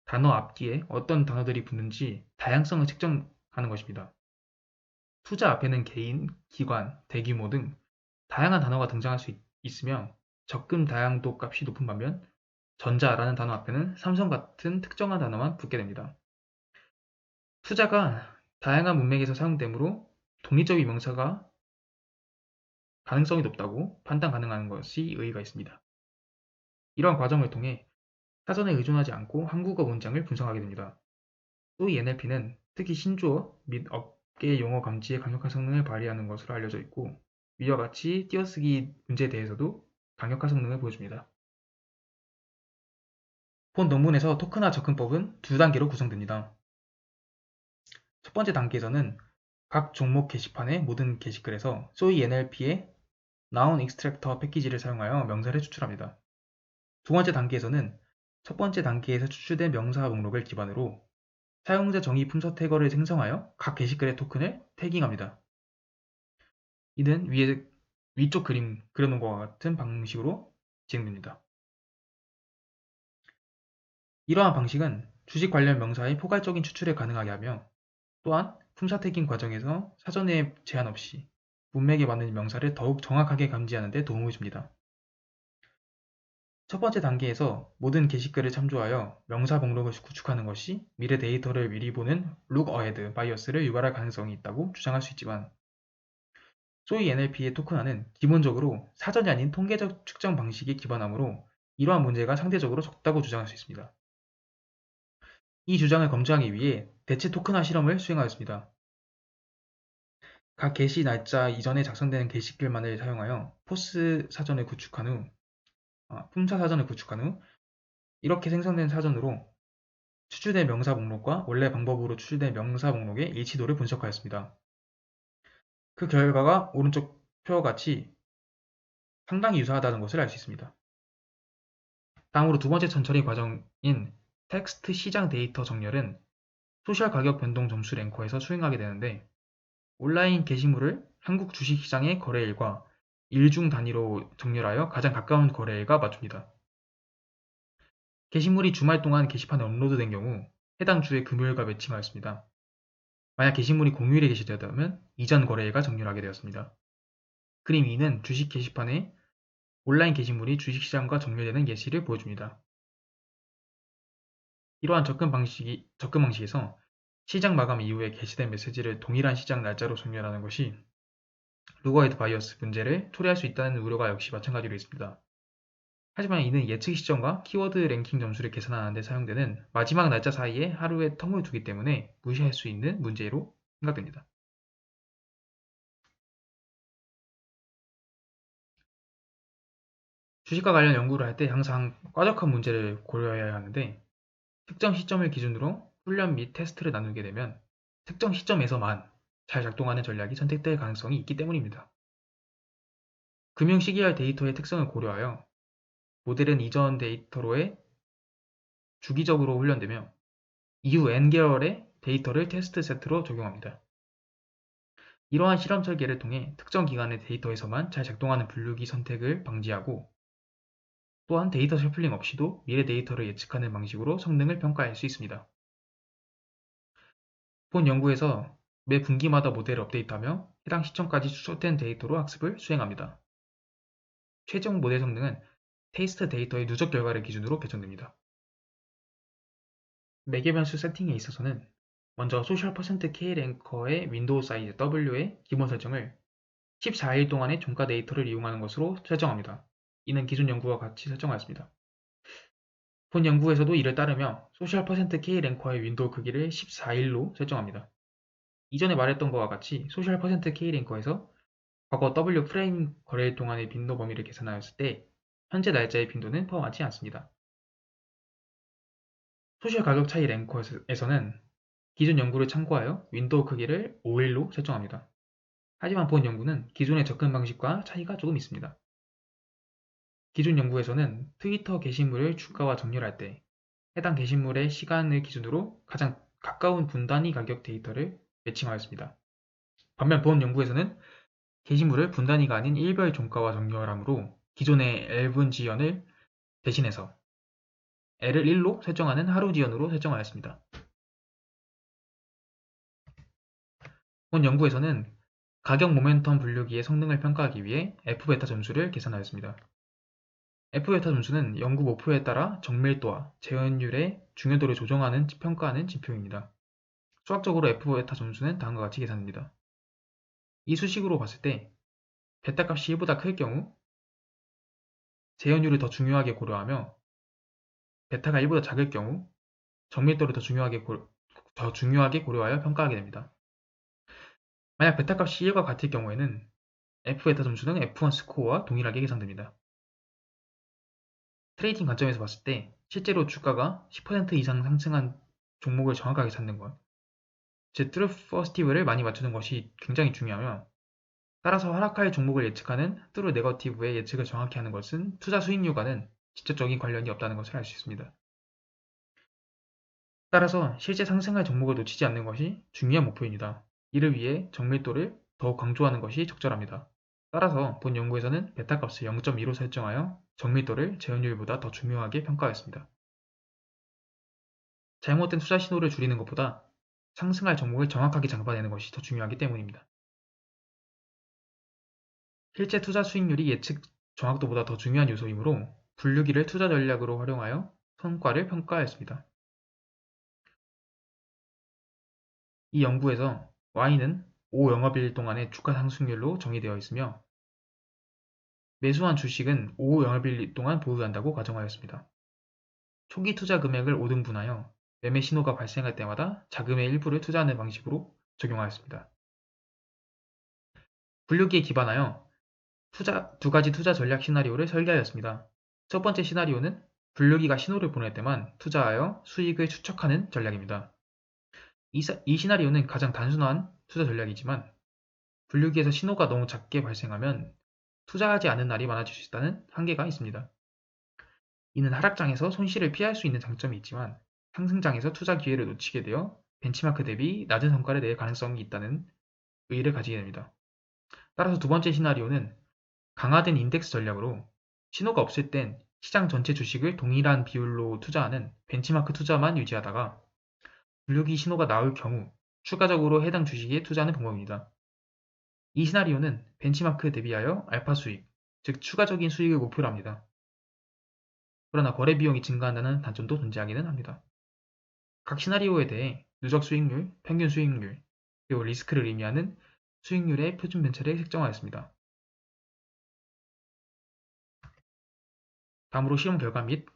단어 앞뒤에 어떤 단어들이 붙는지 다양성을 측정하는 것입니다. 투자 앞에는 개인, 기관, 대규모 등 다양한 단어가 등장할 수 있으며 접근 다양도 값이 높은 반면 전자라는 단어 앞에는 삼성 같은 특정한 단어만 붙게 됩니다. 투자가 다양한 문맥에서 사용되므로 독립적인 명사가 가능성이 높다고 판단 가능한 것이 의의가 있습니다. 이러한 과정을 통해 사전에 의존하지 않고 한국어 문장을 분석하게 됩니다. 또 이 NLP는 특히 신조어 및 업계 용어 감지에 강력한 성능을 발휘하는 것으로 알려져 있고 위와 같이 띄어쓰기 문제에 대해서도 강력한 성능을 보여줍니다. 본 논문에서 토큰화 접근법은 두 단계로 구성됩니다. 첫 번째 단계에서는 각 종목 게시판의 모든 게시글에서 소위 NLP의 Noun Extractor 패키지를 사용하여 명사를 추출합니다. 두 번째 단계에서는 첫 번째 단계에서 추출된 명사 목록을 기반으로 사용자 정의 품사 태거를 생성하여 각 게시글의 토큰을 태깅합니다. 이는 위쪽 그림 그려놓은 것과 같은 방식으로 진행됩니다. 이러한 방식은 주식 관련 명사의 포괄적인 추출을 가능하게 하며 또한 품사 태깅 과정에서 사전에 제한 없이 문맥에 맞는 명사를 더욱 정확하게 감지하는 데 도움을 줍니다. 첫 번째 단계에서 모든 게시글을 참조하여 명사 목록을 구축하는 것이 미래 데이터를 미리 보는 look ahead 바이어스를 유발할 가능성이 있다고 주장할 수 있지만 소위 NLP의 토큰화는 기본적으로 사전이 아닌 통계적 측정 방식에 기반하므로 이러한 문제가 상대적으로 적다고 주장할 수 있습니다. 이 주장을 검증하기 위해 대체 토큰화 실험을 수행하였습니다. 각 게시 날짜 이전에 작성되는 게시글만을 사용하여 품사 사전을 구축한 후 이렇게 생성된 사전으로 추출된 명사 목록과 원래 방법으로 추출된 명사 목록의 일치도를 분석하였습니다. 그 결과가 오른쪽 표와 같이 상당히 유사하다는 것을 알 수 있습니다. 다음으로 두 번째 천처리 과정인 텍스트 시장 데이터 정렬은 소셜 가격 변동 점수 랭커에서 수행하게 되는데 온라인 게시물을 한국 주식시장의 거래일과 일중 단위로 정렬하여 가장 가까운 거래일과 맞춥니다. 게시물이 주말 동안 게시판에 업로드된 경우 해당 주의 금요일과 매칭하였습니다. 만약 게시물이 공휴일에 게시되었다면 이전 거래일과 정렬하게 되었습니다. 그림 2는 주식 게시판에 온라인 게시물이 주식시장과 정렬되는 예시를 보여줍니다. 이러한 접근 방식에서 시장 마감 이후에 게시된 메시지를 동일한 시장 날짜로 정렬하는 것이 루거헤드 바이어스 문제를 초래할 수 있다는 우려가 역시 마찬가지로 있습니다. 하지만 이는 예측 시점과 키워드 랭킹 점수를 계산하는 데 사용되는 마지막 날짜 사이에 하루의 텀을 두기 때문에 무시할 수 있는 문제로 생각됩니다. 주식과 관련 연구를 할 때 항상 꽈적한 문제를 고려해야 하는데 특정 시점을 기준으로 훈련 및 테스트를 나누게 되면 특정 시점에서만 잘 작동하는 전략이 선택될 가능성이 있기 때문입니다. 금융 시기열 데이터의 특성을 고려하여 모델은 이전 데이터로의 주기적으로 훈련되며 이후 N개월의 데이터를 테스트 세트로 적용합니다. 이러한 실험 설계를 통해 특정 기간의 데이터에서만 잘 작동하는 분류기 선택을 방지하고 또한 데이터 셔플링 없이도 미래 데이터를 예측하는 방식으로 성능을 평가할 수 있습니다. 본 연구에서 매 분기마다 모델을 업데이트하며 해당 시점까지 추적된 데이터로 학습을 수행합니다. 최종 모델 성능은 테스트 데이터의 누적 결과를 기준으로 결정됩니다. 매개 변수 세팅에 있어서는 먼저 소셜 퍼센트 K 랭커의 윈도우 사이즈 W의 기본 설정을 14일 동안의 종가 데이터를 이용하는 것으로 설정합니다. 이는 기존 연구와 같이 설정하였습니다. 본 연구에서도 이를 따르며 소셜 퍼센트 K 랭커의 윈도우 크기를 14일로 설정합니다. 이전에 말했던 것과 같이 소셜 퍼센트 K 랭커에서 과거 W 프레임 거래일 동안의 빈도 범위를 계산하였을 때 현재 날짜의 빈도는 포함하지 않습니다. 소셜 가격 차이 랭커에서는 기존 연구를 참고하여 윈도우 크기를 5일로 설정합니다. 하지만 본 연구는 기존의 접근 방식과 차이가 조금 있습니다. 기존 연구에서는 트위터 게시물을 주가와 정렬할 때 해당 게시물의 시간을 기준으로 가장 가까운 분단위 가격 데이터를 매칭하였습니다. 반면 본 연구에서는 게시물을 분단위가 아닌 일별 종가와 정렬하므로 기존의 L분 지연을 대신해서 L을 1로 설정하는 하루 지연으로 설정하였습니다. 본 연구에서는 가격 모멘텀 분류기의 성능을 평가하기 위해 F베타 점수를 계산하였습니다. F베타 점수는 연구 목표에 따라 정밀도와 재현율의 중요도를 평가하는 지표입니다. 수학적으로 F베타 점수는 다음과 같이 계산됩니다. 이 수식으로 봤을 때 베타 값이 1보다 클 경우 재현율을 더 중요하게 고려하며 베타가 1보다 작을 경우 정밀도를 더 중요하게 고려하여 평가하게 됩니다. 만약 베타 값이 1과 같을 경우에는 F베타 점수는 F1 스코어와 동일하게 계산됩니다. 트레이딩 관점에서 봤을 때 실제로 주가가 10% 이상 상승한 종목을 정확하게 찾는 것, 즉 트루 포지티브를 많이 맞추는 것이 굉장히 중요하며, 따라서 하락할 종목을 예측하는 트루 네거티브의 예측을 정확히 하는 것은 투자 수익률과는 직접적인 관련이 없다는 것을 알 수 있습니다. 따라서 실제 상승할 종목을 놓치지 않는 것이 중요한 목표입니다. 이를 위해 정밀도를 더욱 강조하는 것이 적절합니다. 따라서 본 연구에서는 베타값을 0.2로 설정하여 정밀도를 재현율보다 더 중요하게 평가하였습니다. 잘못된 투자 신호를 줄이는 것보다 상승할 종목을 정확하게 잡아내는 것이 더 중요하기 때문입니다. 실제 투자 수익률이 예측 정확도보다 더 중요한 요소이므로 분류기를 투자 전략으로 활용하여 성과를 평가하였습니다. 이 연구에서 Y는 5영업일 동안의 주가 상승률로 정의되어 있으며, 매수한 주식은 5영업일 동안 보유한다고 가정하였습니다. 초기 투자 금액을 5등분하여 매매 신호가 발생할 때마다 자금의 일부를 투자하는 방식으로 적용하였습니다. 분류기에 기반하여 두 가지 투자 전략 시나리오를 설계하였습니다. 첫 번째 시나리오는 분류기가 신호를 보낼 때만 투자하여 수익을 추적하는 전략입니다. 이 시나리오는 가장 단순한 투자 전략이지만, 분류기에서 신호가 너무 작게 발생하면 투자하지 않은 날이 많아질 수 있다는 한계가 있습니다. 이는 하락장에서 손실을 피할 수 있는 장점이 있지만, 상승장에서 투자 기회를 놓치게 되어 벤치마크 대비 낮은 성과를 낼 가능성이 있다는 의의를 가지게 됩니다. 따라서 두 번째 시나리오는 강화된 인덱스 전략으로 신호가 없을 땐 시장 전체 주식을 동일한 비율로 투자하는 벤치마크 투자만 유지하다가 분류기 신호가 나올 경우 추가적으로 해당 주식에 투자하는 방법입니다. 이 시나리오는 벤치마크에 대비하여 알파 수익, 즉 추가적인 수익을 목표로 합니다. 그러나 거래 비용이 증가한다는 단점도 존재하기는 합니다. 각 시나리오에 대해 누적 수익률, 평균 수익률, 그리고 리스크를 의미하는 수익률의 표준 변차를 책정하였습니다. 다음으로 실험 결과 및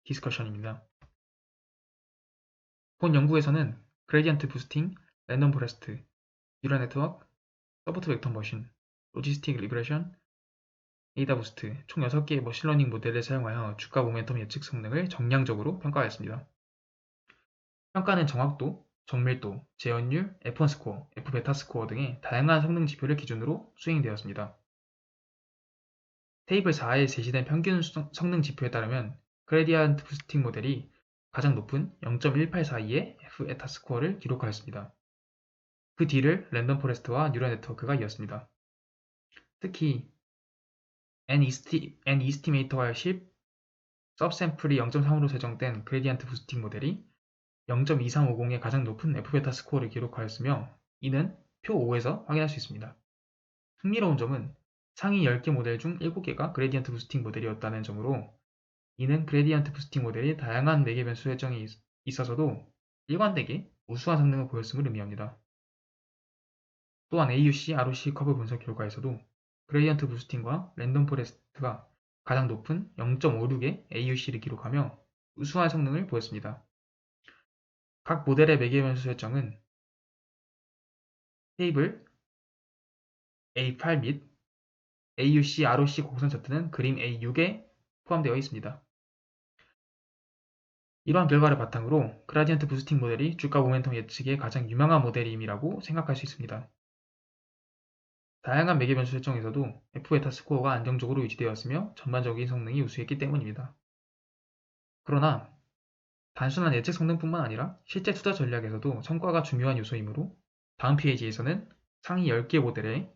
디스커션입니다. 본 연구에서는 그레디언트 부스팅, 랜덤 포레스트, 뉴럴 네트워크, 서포트 벡터 머신, 로지스틱 리그레션, 에이다 부스트 총 6개의 머신러닝 모델을 사용하여 주가 모멘텀 예측 성능을 정량적으로 평가하였습니다. 평가는 정확도, 정밀도, 재현율, F1 스코어, F베타 스코어 등의 다양한 성능 지표를 기준으로 수행되었습니다. 테이블 4에 제시된 평균 성능 지표에 따르면 그레디언트 부스팅 모델이 가장 높은 0.1842의 F에타 스코어를 기록하였습니다. 그 뒤를 랜덤 포레스트와 뉴럴 네트워크가 이었습니다. 특히 N 이스티메이터와 10, 서브샘플이 0.3으로 설정된 그레디언트 부스팅 모델이 0.2350의 가장 높은 F베타 스코어를 기록하였으며, 이는 표 5에서 확인할 수 있습니다. 흥미로운 점은 상위 10개 모델 중 7개가 그레디언트 부스팅 모델이었다는 점으로, 이는 그레디언트 부스팅 모델이 다양한 매개 변수 설정이 있어서도 일관되게 우수한 성능을 보였음을 의미합니다. 또한 AUC, ROC 커브 분석 결과에서도 그레디언트 부스팅과 랜덤 포레스트가 가장 높은 0.56의 AUC를 기록하며 우수한 성능을 보였습니다. 각 모델의 매개 변수 설정은 테이블 A8 및 AUC, ROC 곡선 차트는 그림 A6에 포함되어 있습니다. 이러한 결과를 바탕으로 그라디언트 부스팅 모델이 주가 모멘텀 예측의 가장 유망한 모델임이라고 생각할 수 있습니다. 다양한 매개 변수 설정에서도 F베타 스코어가 안정적으로 유지되었으며 전반적인 성능이 우수했기 때문입니다. 그러나 단순한 예측 성능뿐만 아니라 실제 투자 전략에서도 성과가 중요한 요소이므로 다음 페이지에서는 상위 10개 모델의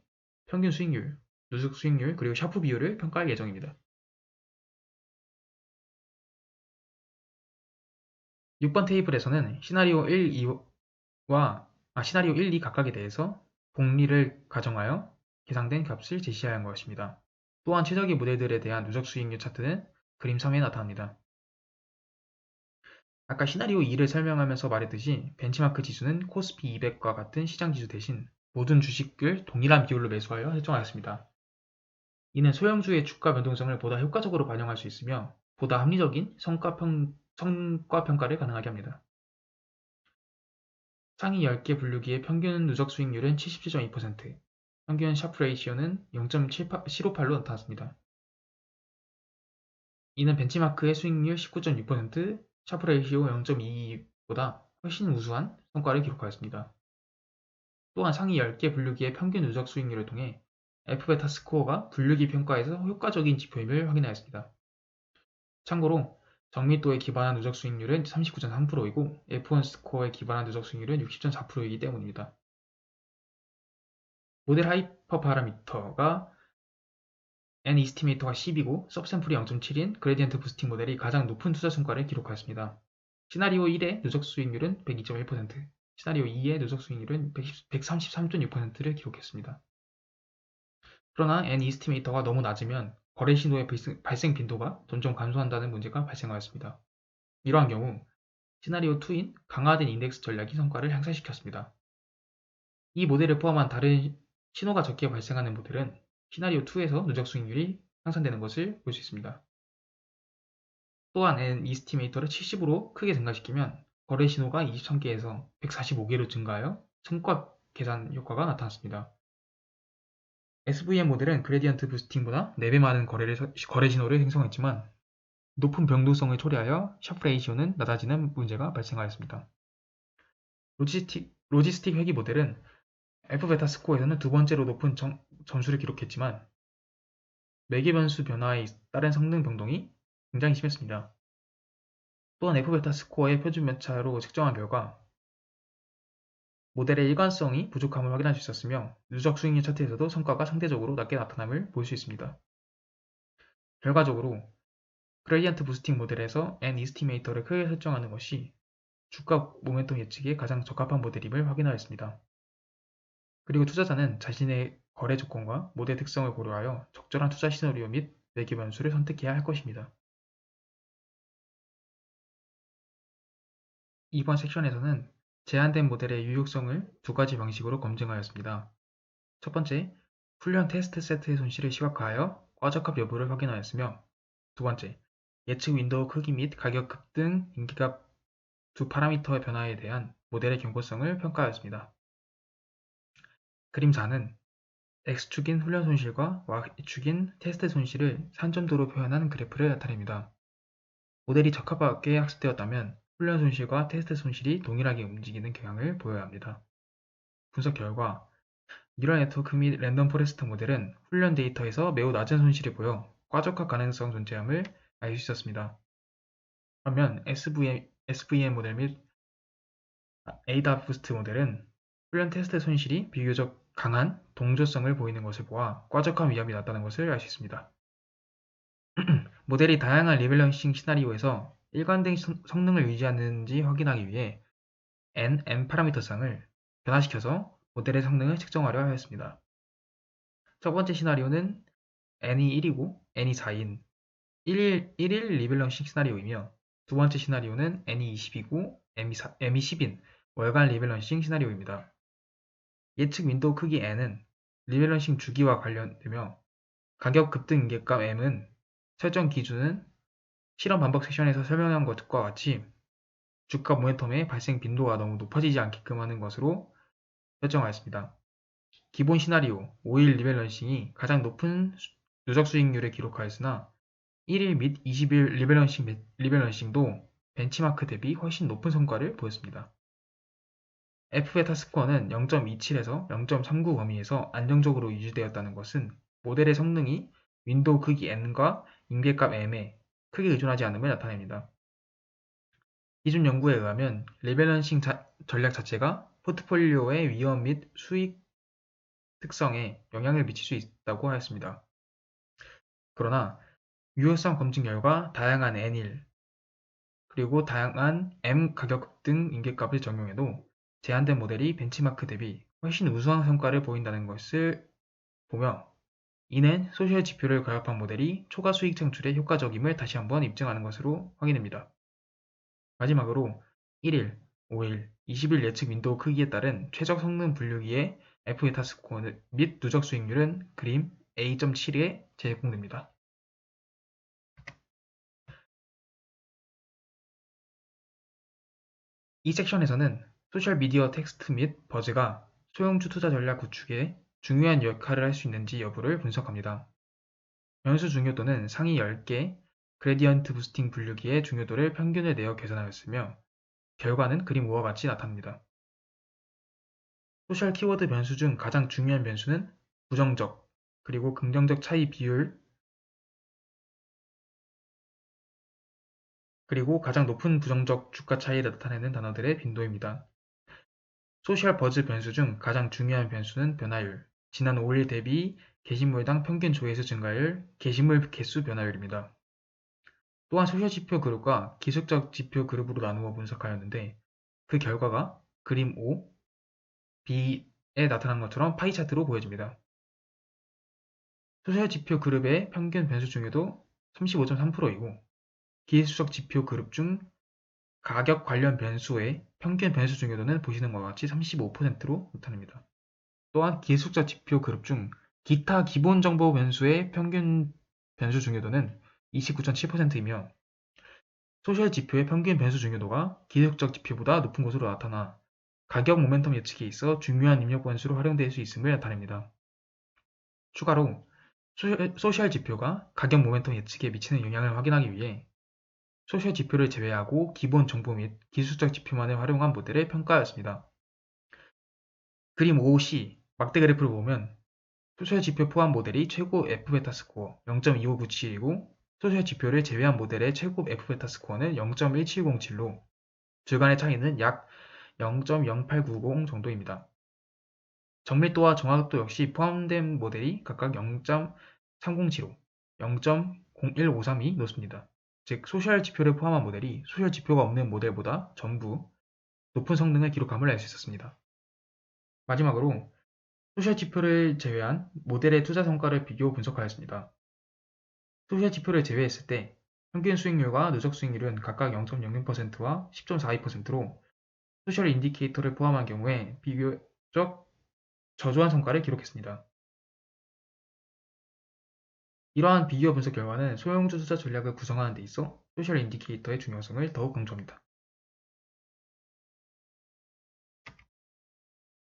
평균 수익률, 누적 수익률, 그리고 샤프 비율을 평가할 예정입니다. 6번 테이블에서는 시나리오 1, 2 각각에 대해서 복리를 가정하여 계산된 값을 제시한 것입니다. 또한 최적의 모델들에 대한 누적 수익률 차트는 그림 3에 나타납니다. 아까 시나리오 2를 설명하면서 말했듯이 벤치마크 지수는 코스피 200과 같은 시장 지수 대신 모든 주식을 동일한 비율로 매수하여 설정하였습니다. 이는 소형주의 주가 변동성을 보다 효과적으로 반영할 수 있으며 보다 합리적인 성과 평가를 가능하게 합니다. 상위 10개 분류기의 평균 누적 수익률은 77.2%, 평균 샤프 레이시오는 0.758로 나타났습니다. 이는 벤치마크의 수익률 19.6%, 샤프 레이시오 0.22보다 훨씬 우수한 성과를 기록하였습니다. 또한 상위 10개 분류기의 평균 누적 수익률을 통해 F베타 스코어가 분류기 평가에서 효과적인 지표임을 확인하였습니다. 참고로 정밀도에 기반한 누적 수익률은 39.3%이고 F1 스코어에 기반한 누적 수익률은 60.4%이기 때문입니다. 모델 하이퍼 파라미터가 N 이스티메이터가 10이고 सब샘플이 0.7인 그레디언트 부스팅 모델이 가장 높은 투자 성과를 기록하였습니다. 시나리오 1의 누적 수익률은 102.1%, 시나리오 2의 누적 수익률은 133.6%를 기록했습니다. 그러나 N 이스티메이터가 너무 낮으면 거래 신호의 발생 빈도가 점점 감소한다는 문제가 발생하였습니다. 이러한 경우 시나리오 2인 강화된 인덱스 전략이 성과를 향상시켰습니다. 이 모델을 포함한 다른 신호가 적게 발생하는 모델은 시나리오 2에서 누적 수익률이 향상되는 것을 볼 수 있습니다. 또한 N 이스티메이터를 70으로 크게 증가시키면 거래 신호가 23개에서 145개로 증가하여 성과 계산 효과가 나타났습니다. SVM 모델은 그레디언트 부스팅보다 4배 많은 거래 신호를 생성했지만 높은 변동성을 초래하여 샤프 레이시오는 낮아지는 문제가 발생하였습니다. 로지스틱 회귀 모델은 F베타 스코어에서는 두 번째로 높은 점수를 기록했지만 매개 변수 변화에 따른 성능 변동이 굉장히 심했습니다. 또한 F베타 스코어의 표준 편차로 측정한 결과 모델의 일관성이 부족함을 확인할 수 있었으며 누적 수익률 차트에서도 성과가 상대적으로 낮게 나타남을 볼 수 있습니다. 결과적으로 그레디언트 부스팅 모델에서 N 이스티메이터를 크게 설정하는 것이 주가 모멘텀 예측에 가장 적합한 모델임을 확인하였습니다. 그리고 투자자는 자신의 거래 조건과 모델 특성을 고려하여 적절한 투자 시나리오 및 매개 변수를 선택해야 할 것입니다. 이번 섹션에서는 제한된 모델의 유효성을 두 가지 방식으로 검증하였습니다. 첫 번째, 훈련 테스트 세트의 손실을 시각화하여 과적합 여부를 확인하였으며 두 번째, 예측 윈도우 크기 및 가격 급등, 인기값 두 파라미터의 변화에 대한 모델의 경고성을 평가하였습니다. 그림 4는 X축인 훈련 손실과 Y축인 테스트 손실을 산점도로 표현한 그래프를 나타냅니다. 모델이 적합하게 학습되었다면 훈련 손실과 테스트 손실이 동일하게 움직이는 경향을 보여야 합니다. 분석 결과 뉴럴 네트워크 및 랜덤 포레스트 모델은 훈련 데이터에서 매우 낮은 손실이 보여 과적합 가능성 존재함을 알 수 있었습니다. 반면 SVM 모델 및 ADA 부스트 모델은 훈련 테스트 손실이 비교적 강한 동조성을 보이는 것을 보아 과적한 위험이 낮다는 것을 알 수 있습니다. 모델이 다양한 리밸런싱 시나리오에서 일관된 성능을 유지하는지 확인하기 위해 M 파라미터상을 변화시켜서 모델의 성능을 측정하려 하였습니다. 첫 번째 시나리오는 N이 1이고 N이 4인 1일 리밸런싱 시나리오이며 두 번째 시나리오는 N이 20이고 M이 10인 월간 리밸런싱 시나리오입니다. 예측 윈도우 크기 N은 리밸런싱 주기와 관련되며 가격 급등 인계값 M은 설정 기준은 실험 반복 섹션에서 설명한 것과 같이 주가 모멘텀의 발생 빈도가 너무 높아지지 않게끔 하는 것으로 설정하였습니다. 기본 시나리오 5일 리밸런싱이 가장 높은 누적 수익률을 기록하였으나 1일 및 20일 리밸런싱도 벤치마크 대비 훨씬 높은 성과를 보였습니다. F베타 스코어는 0.27에서 0.39 범위에서 안정적으로 유지되었다는 것은 모델의 성능이 윈도우 크기 N과 임계값 M에 크게 의존하지 않음을 나타냅니다. 기존 연구에 의하면 리밸런싱 전략 자체가 포트폴리오의 위험 및 수익 특성에 영향을 미칠 수 있다고 하였습니다. 그러나 유효성 검증 결과 다양한 N1 그리고 다양한 M 가격 등 인계값을 적용해도 제한된 모델이 벤치마크 대비 훨씬 우수한 성과를 보인다는 것을 보며 이는 소셜 지표를 결합한 모델이 초과 수익 창출에 효과적임을 다시 한번 입증하는 것으로 확인됩니다. 마지막으로 1일, 5일, 20일 예측 윈도우 크기에 따른 최적 성능 분류기의 F베타 스코어 및 누적 수익률은 그림 A.7에 제공됩니다. 이 섹션에서는 소셜미디어 텍스트 및 버즈가 소형주 투자 전략 구축에 중요한 역할을 할 수 있는지 여부를 분석합니다. 변수 중요도는 상위 10개 그레디언트 부스팅 분류기의 중요도를 평균을 내어 계산하였으며 결과는 그림 5와 같이 나타납니다. 소셜 키워드 변수 중 가장 중요한 변수는 부정적, 그리고 긍정적 차이 비율, 그리고 가장 높은 부정적 주가 차이를 나타내는 단어들의 빈도입니다. 소셜 버즈 변수 중 가장 중요한 변수는 변화율, 지난 5일 대비 게시물당 평균 조회수 증가율, 게시물 개수 변화율입니다. 또한 소셜 지표 그룹과 기술적 지표 그룹으로 나누어 분석하였는데 그 결과가 그림 5, B에 나타난 것처럼 파이 차트로 보여집니다. 소셜 지표 그룹의 평균 변수 중에도 35.3%이고 기술적 지표 그룹 중 가격 관련 변수의 평균 변수 중요도는 보시는 것과 같이 35%로 나타납니다. 또한 기술적 지표 그룹 중 기타 기본 정보 변수의 평균 변수 중요도는 29.7%이며 소셜 지표의 평균 변수 중요도가 기술적 지표보다 높은 것으로 나타나 가격 모멘텀 예측에 있어 중요한 입력 변수로 활용될 수 있음을 나타냅니다. 추가로 소셜 지표가 가격 모멘텀 예측에 미치는 영향을 확인하기 위해 소셜 지표를 제외하고 기본 정보 및 기술적 지표만을 활용한 모델을 평가하였습니다. 그림 5C 막대 그래프를 보면 소셜 지표 포함 모델이 최고 F베타 스코어 0.2597이고 소셜 지표를 제외한 모델의 최고 F베타 스코어는 0.1707로 둘 간의 차이는 약 0.0890 정도입니다. 정밀도와 정확도 역시 포함된 모델이 각각 0.3075, 0.01053이 높습니다. 즉 소셜 지표를 포함한 모델이 소셜 지표가 없는 모델보다 전부 높은 성능을 기록함을 알 수 있었습니다. 마지막으로 소셜 지표를 제외한 모델의 투자 성과를 비교 분석하였습니다. 소셜 지표를 제외했을 때 평균 수익률과 누적 수익률은 각각 0.06%와 10.42%로 소셜 인디케이터를 포함한 경우에 비교적 저조한 성과를 기록했습니다. 이러한 비교 분석 결과는 소형주 투자 전략을 구성하는 데 있어 소셜 인디케이터의 중요성을 더욱 강조합니다.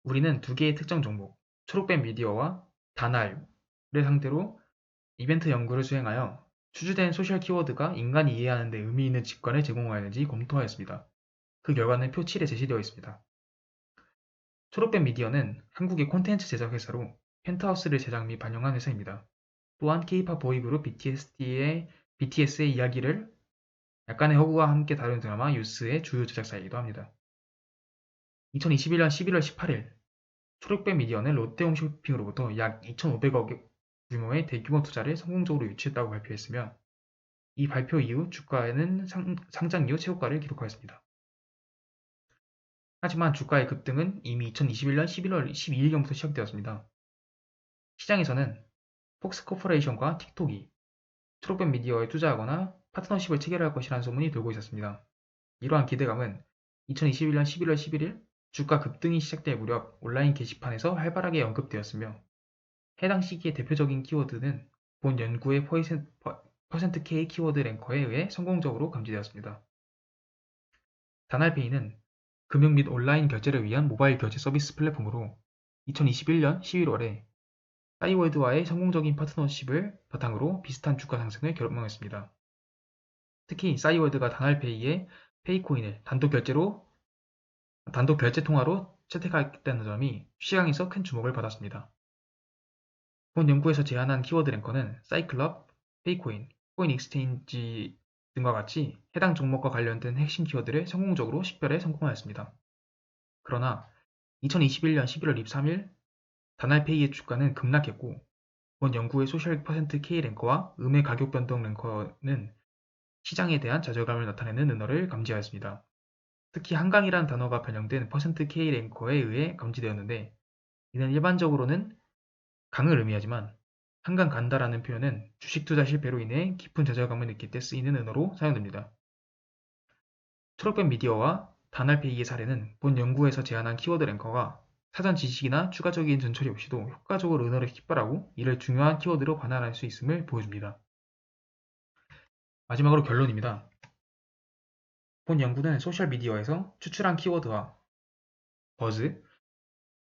우리는 두 개의 특정 종목, 초록뱀 미디어와 다날을 상대로 이벤트 연구를 수행하여 추주된 소셜 키워드가 인간이 이해하는 데 의미 있는 직관을 제공하였는지 검토하였습니다. 그 결과는 표 7에 제시되어 있습니다. 초록뱀 미디어는 한국의 콘텐츠 제작 회사로 펜트하우스를 제작 및 반영한 회사입니다. 또한 K-팝 보이그룹 BTS의 이야기를 약간의 허구와 함께 다룬 드라마 유스의 주요 제작사이기도 합니다. 2021년 11월 18일 초록뱀 미디어는 롯데홈쇼핑으로부터 약 2,500억 규모의 대규모 투자를 성공적으로 유치했다고 발표했으며 이 발표 이후 주가는 상장 이후 최고가를 기록하였습니다. 하지만 주가의 급등은 이미 2021년 11월 12일경부터 시작되었습니다. 시장에서는 폭스코퍼레이션과 틱톡이 초록뱀 미디어에 투자하거나 파트너십을 체결할 것이라는 소문이 돌고 있었습니다. 이러한 기대감은 2021년 11월 11일 주가 급등이 시작될 무렵 온라인 게시판에서 활발하게 언급되었으며 해당 시기의 대표적인 키워드는 본 연구의 %K 키워드 랭커에 의해 성공적으로 감지되었습니다. 다날페이는 금융 및 온라인 결제를 위한 모바일 결제 서비스 플랫폼으로 2021년 11월에 싸이월드와의 성공적인 파트너십을 바탕으로 비슷한 주가 상승을 경험했습니다. 특히 싸이월드가 다날페이의 페이코인을 단독 결제 통화로 채택하겠다는 점이 시장에서 큰 주목을 받았습니다. 본 연구에서 제안한 키워드 랭커는 사이클럽, 페이코인, 코인 익스체인지 등과 같이 해당 종목과 관련된 핵심 키워드를 성공적으로 식별에 성공하였습니다. 그러나 2021년 11월 23일 다날페이의 주가는 급락했고 본 연구의 소셜 %K 랭커와 음의 가격 변동 랭커는 시장에 대한 좌절감을 나타내는 은어를 감지하였습니다. 특히 한강이란 단어가 변형된 %K 랭커에 의해 감지되었는데 이는 일반적으로는 강을 의미하지만 한강 간다라는 표현은 주식 투자 실패로 인해 깊은 좌절감을 느낄 때 쓰이는 은어로 사용됩니다. 초록뱀 미디어와 다날페이의 사례는 본 연구에서 제안한 키워드 랭커가 사전 지식이나 추가적인 전처리 없이도 효과적으로 은어를 깃발하고 이를 중요한 키워드로 반환할 수 있음을 보여줍니다. 마지막으로 결론입니다. 본 연구는 소셜미디어에서 추출한 키워드와 버즈,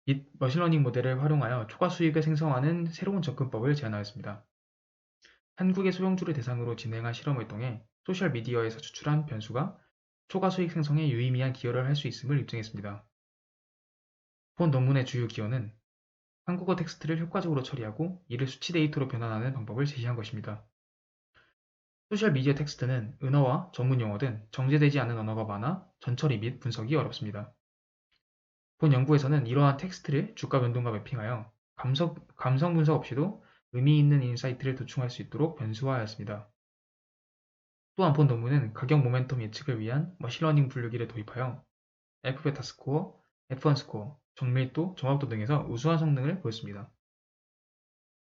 및 머신러닝 모델을 활용하여 초과 수익을 생성하는 새로운 접근법을 제안하였습니다. 한국의 소형주를 대상으로 진행한 실험을 통해 소셜미디어에서 추출한 변수가 초과 수익 생성에 유의미한 기여를 할 수 있음을 입증했습니다. 본 논문의 주요 기여는 한국어 텍스트를 효과적으로 처리하고 이를 수치 데이터로 변환하는 방법을 제시한 것입니다. 소셜미디어 텍스트는 은어와 전문 용어 등 정제되지 않은 언어가 많아 전처리 및 분석이 어렵습니다. 본 연구에서는 이러한 텍스트를 주가 변동과 매핑하여 감성 분석 없이도 의미 있는 인사이트를 도출할 수 있도록 변수화하였습니다. 또한 본 논문은 가격 모멘텀 예측을 위한 머신러닝 분류기를 도입하여 F베타 스코어, F1 스코어, 정밀도, 정확도 등에서 우수한 성능을 보였습니다.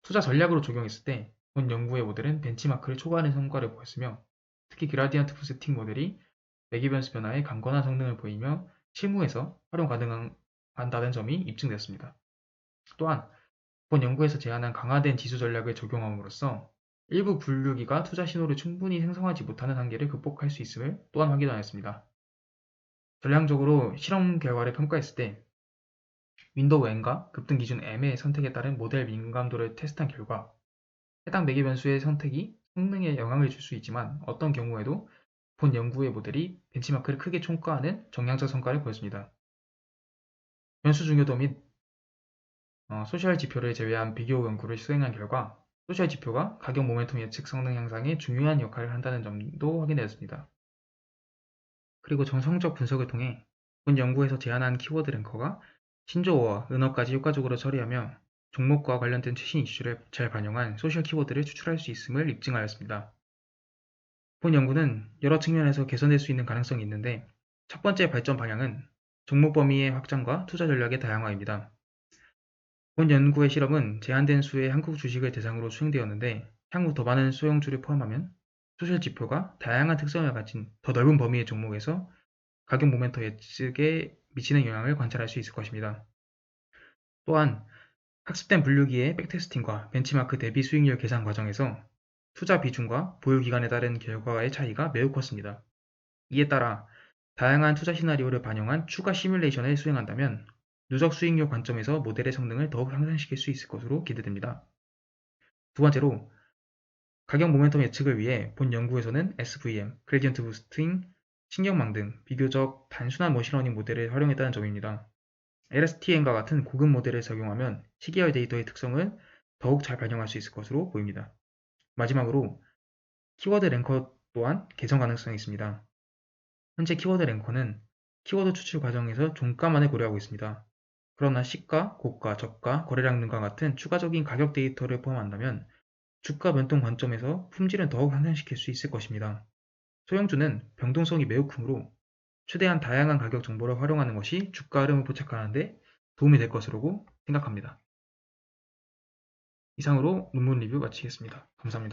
투자 전략으로 적용했을 때 본 연구의 모델은 벤치마크를 초과하는 성과를 보였으며 특히 그라디언트 부스팅 모델이 매개 변수 변화에 강건한 성능을 보이며 실무에서 활용 가능한다는 점이 입증되었습니다. 또한 본 연구에서 제안한 강화된 지수 전략을 적용함으로써 일부 분류기가 투자 신호를 충분히 생성하지 못하는 한계를 극복할 수 있음을 또한 확인하였습니다. 전략적으로 실험 결과를 평가했을 때 윈도우 N과 급등 기준 M의 선택에 따른 모델 민감도를 테스트한 결과 해당 매개 변수의 선택이 성능에 영향을 줄 수 있지만 어떤 경우에도 본 연구의 모델이 벤치마크를 크게 총가하는 정량적 성과를 보였습니다. 변수 중요도 및 소셜 지표를 제외한 비교 연구를 수행한 결과 소셜 지표가 가격 모멘텀 예측 성능 향상에 중요한 역할을 한다는 점도 확인되었습니다. 그리고 정성적 분석을 통해 본 연구에서 제안한 키워드 랭커가 신조어와 은어까지 효과적으로 처리하며 종목과 관련된 최신 이슈를 잘 반영한 소셜 키워드를 추출할 수 있음을 입증하였습니다. 본 연구는 여러 측면에서 개선될 수 있는 가능성이 있는데 첫 번째 발전 방향은 종목 범위의 확장과 투자 전략의 다양화입니다. 본 연구의 실험은 제한된 수의 한국 주식을 대상으로 수행되었는데 향후 더 많은 소형주를 포함하면 소셜 지표가 다양한 특성을 가진 더 넓은 범위의 종목에서 가격 모멘텀 예측에 미치는 영향을 관찰할 수 있을 것입니다. 또한 학습된 분류기의 백테스팅과 벤치마크 대비 수익률 계산 과정에서 투자 비중과 보유 기간에 따른 결과의 차이가 매우 컸습니다. 이에 따라 다양한 투자 시나리오를 반영한 추가 시뮬레이션을 수행한다면 누적 수익률 관점에서 모델의 성능을 더욱 향상시킬 수 있을 것으로 기대됩니다. 두 번째로 가격 모멘텀 예측을 위해 본 연구에서는 SVM, 그레디언트 부스팅, 신경망 등 비교적 단순한 머신러닝 모델을 활용했다는 점입니다. LSTM과 같은 고급 모델을 적용하면 시계열 데이터의 특성을 더욱 잘 반영할 수 있을 것으로 보입니다. 마지막으로 키워드 랭커 또한 개선 가능성이 있습니다. 현재 키워드 랭커는 키워드 추출 과정에서 종가만을 고려하고 있습니다. 그러나 시가, 고가, 저가, 거래량 등과 같은 추가적인 가격 데이터를 포함한다면 주가 변동 관점에서 품질은 더욱 향상시킬 수 있을 것입니다. 소형주는 변동성이 매우 크므로 최대한 다양한 가격 정보를 활용하는 것이 주가 흐름을 포착하는 데 도움이 될 것으로 생각합니다. 이상으로 논문 리뷰 마치겠습니다. 감사합니다.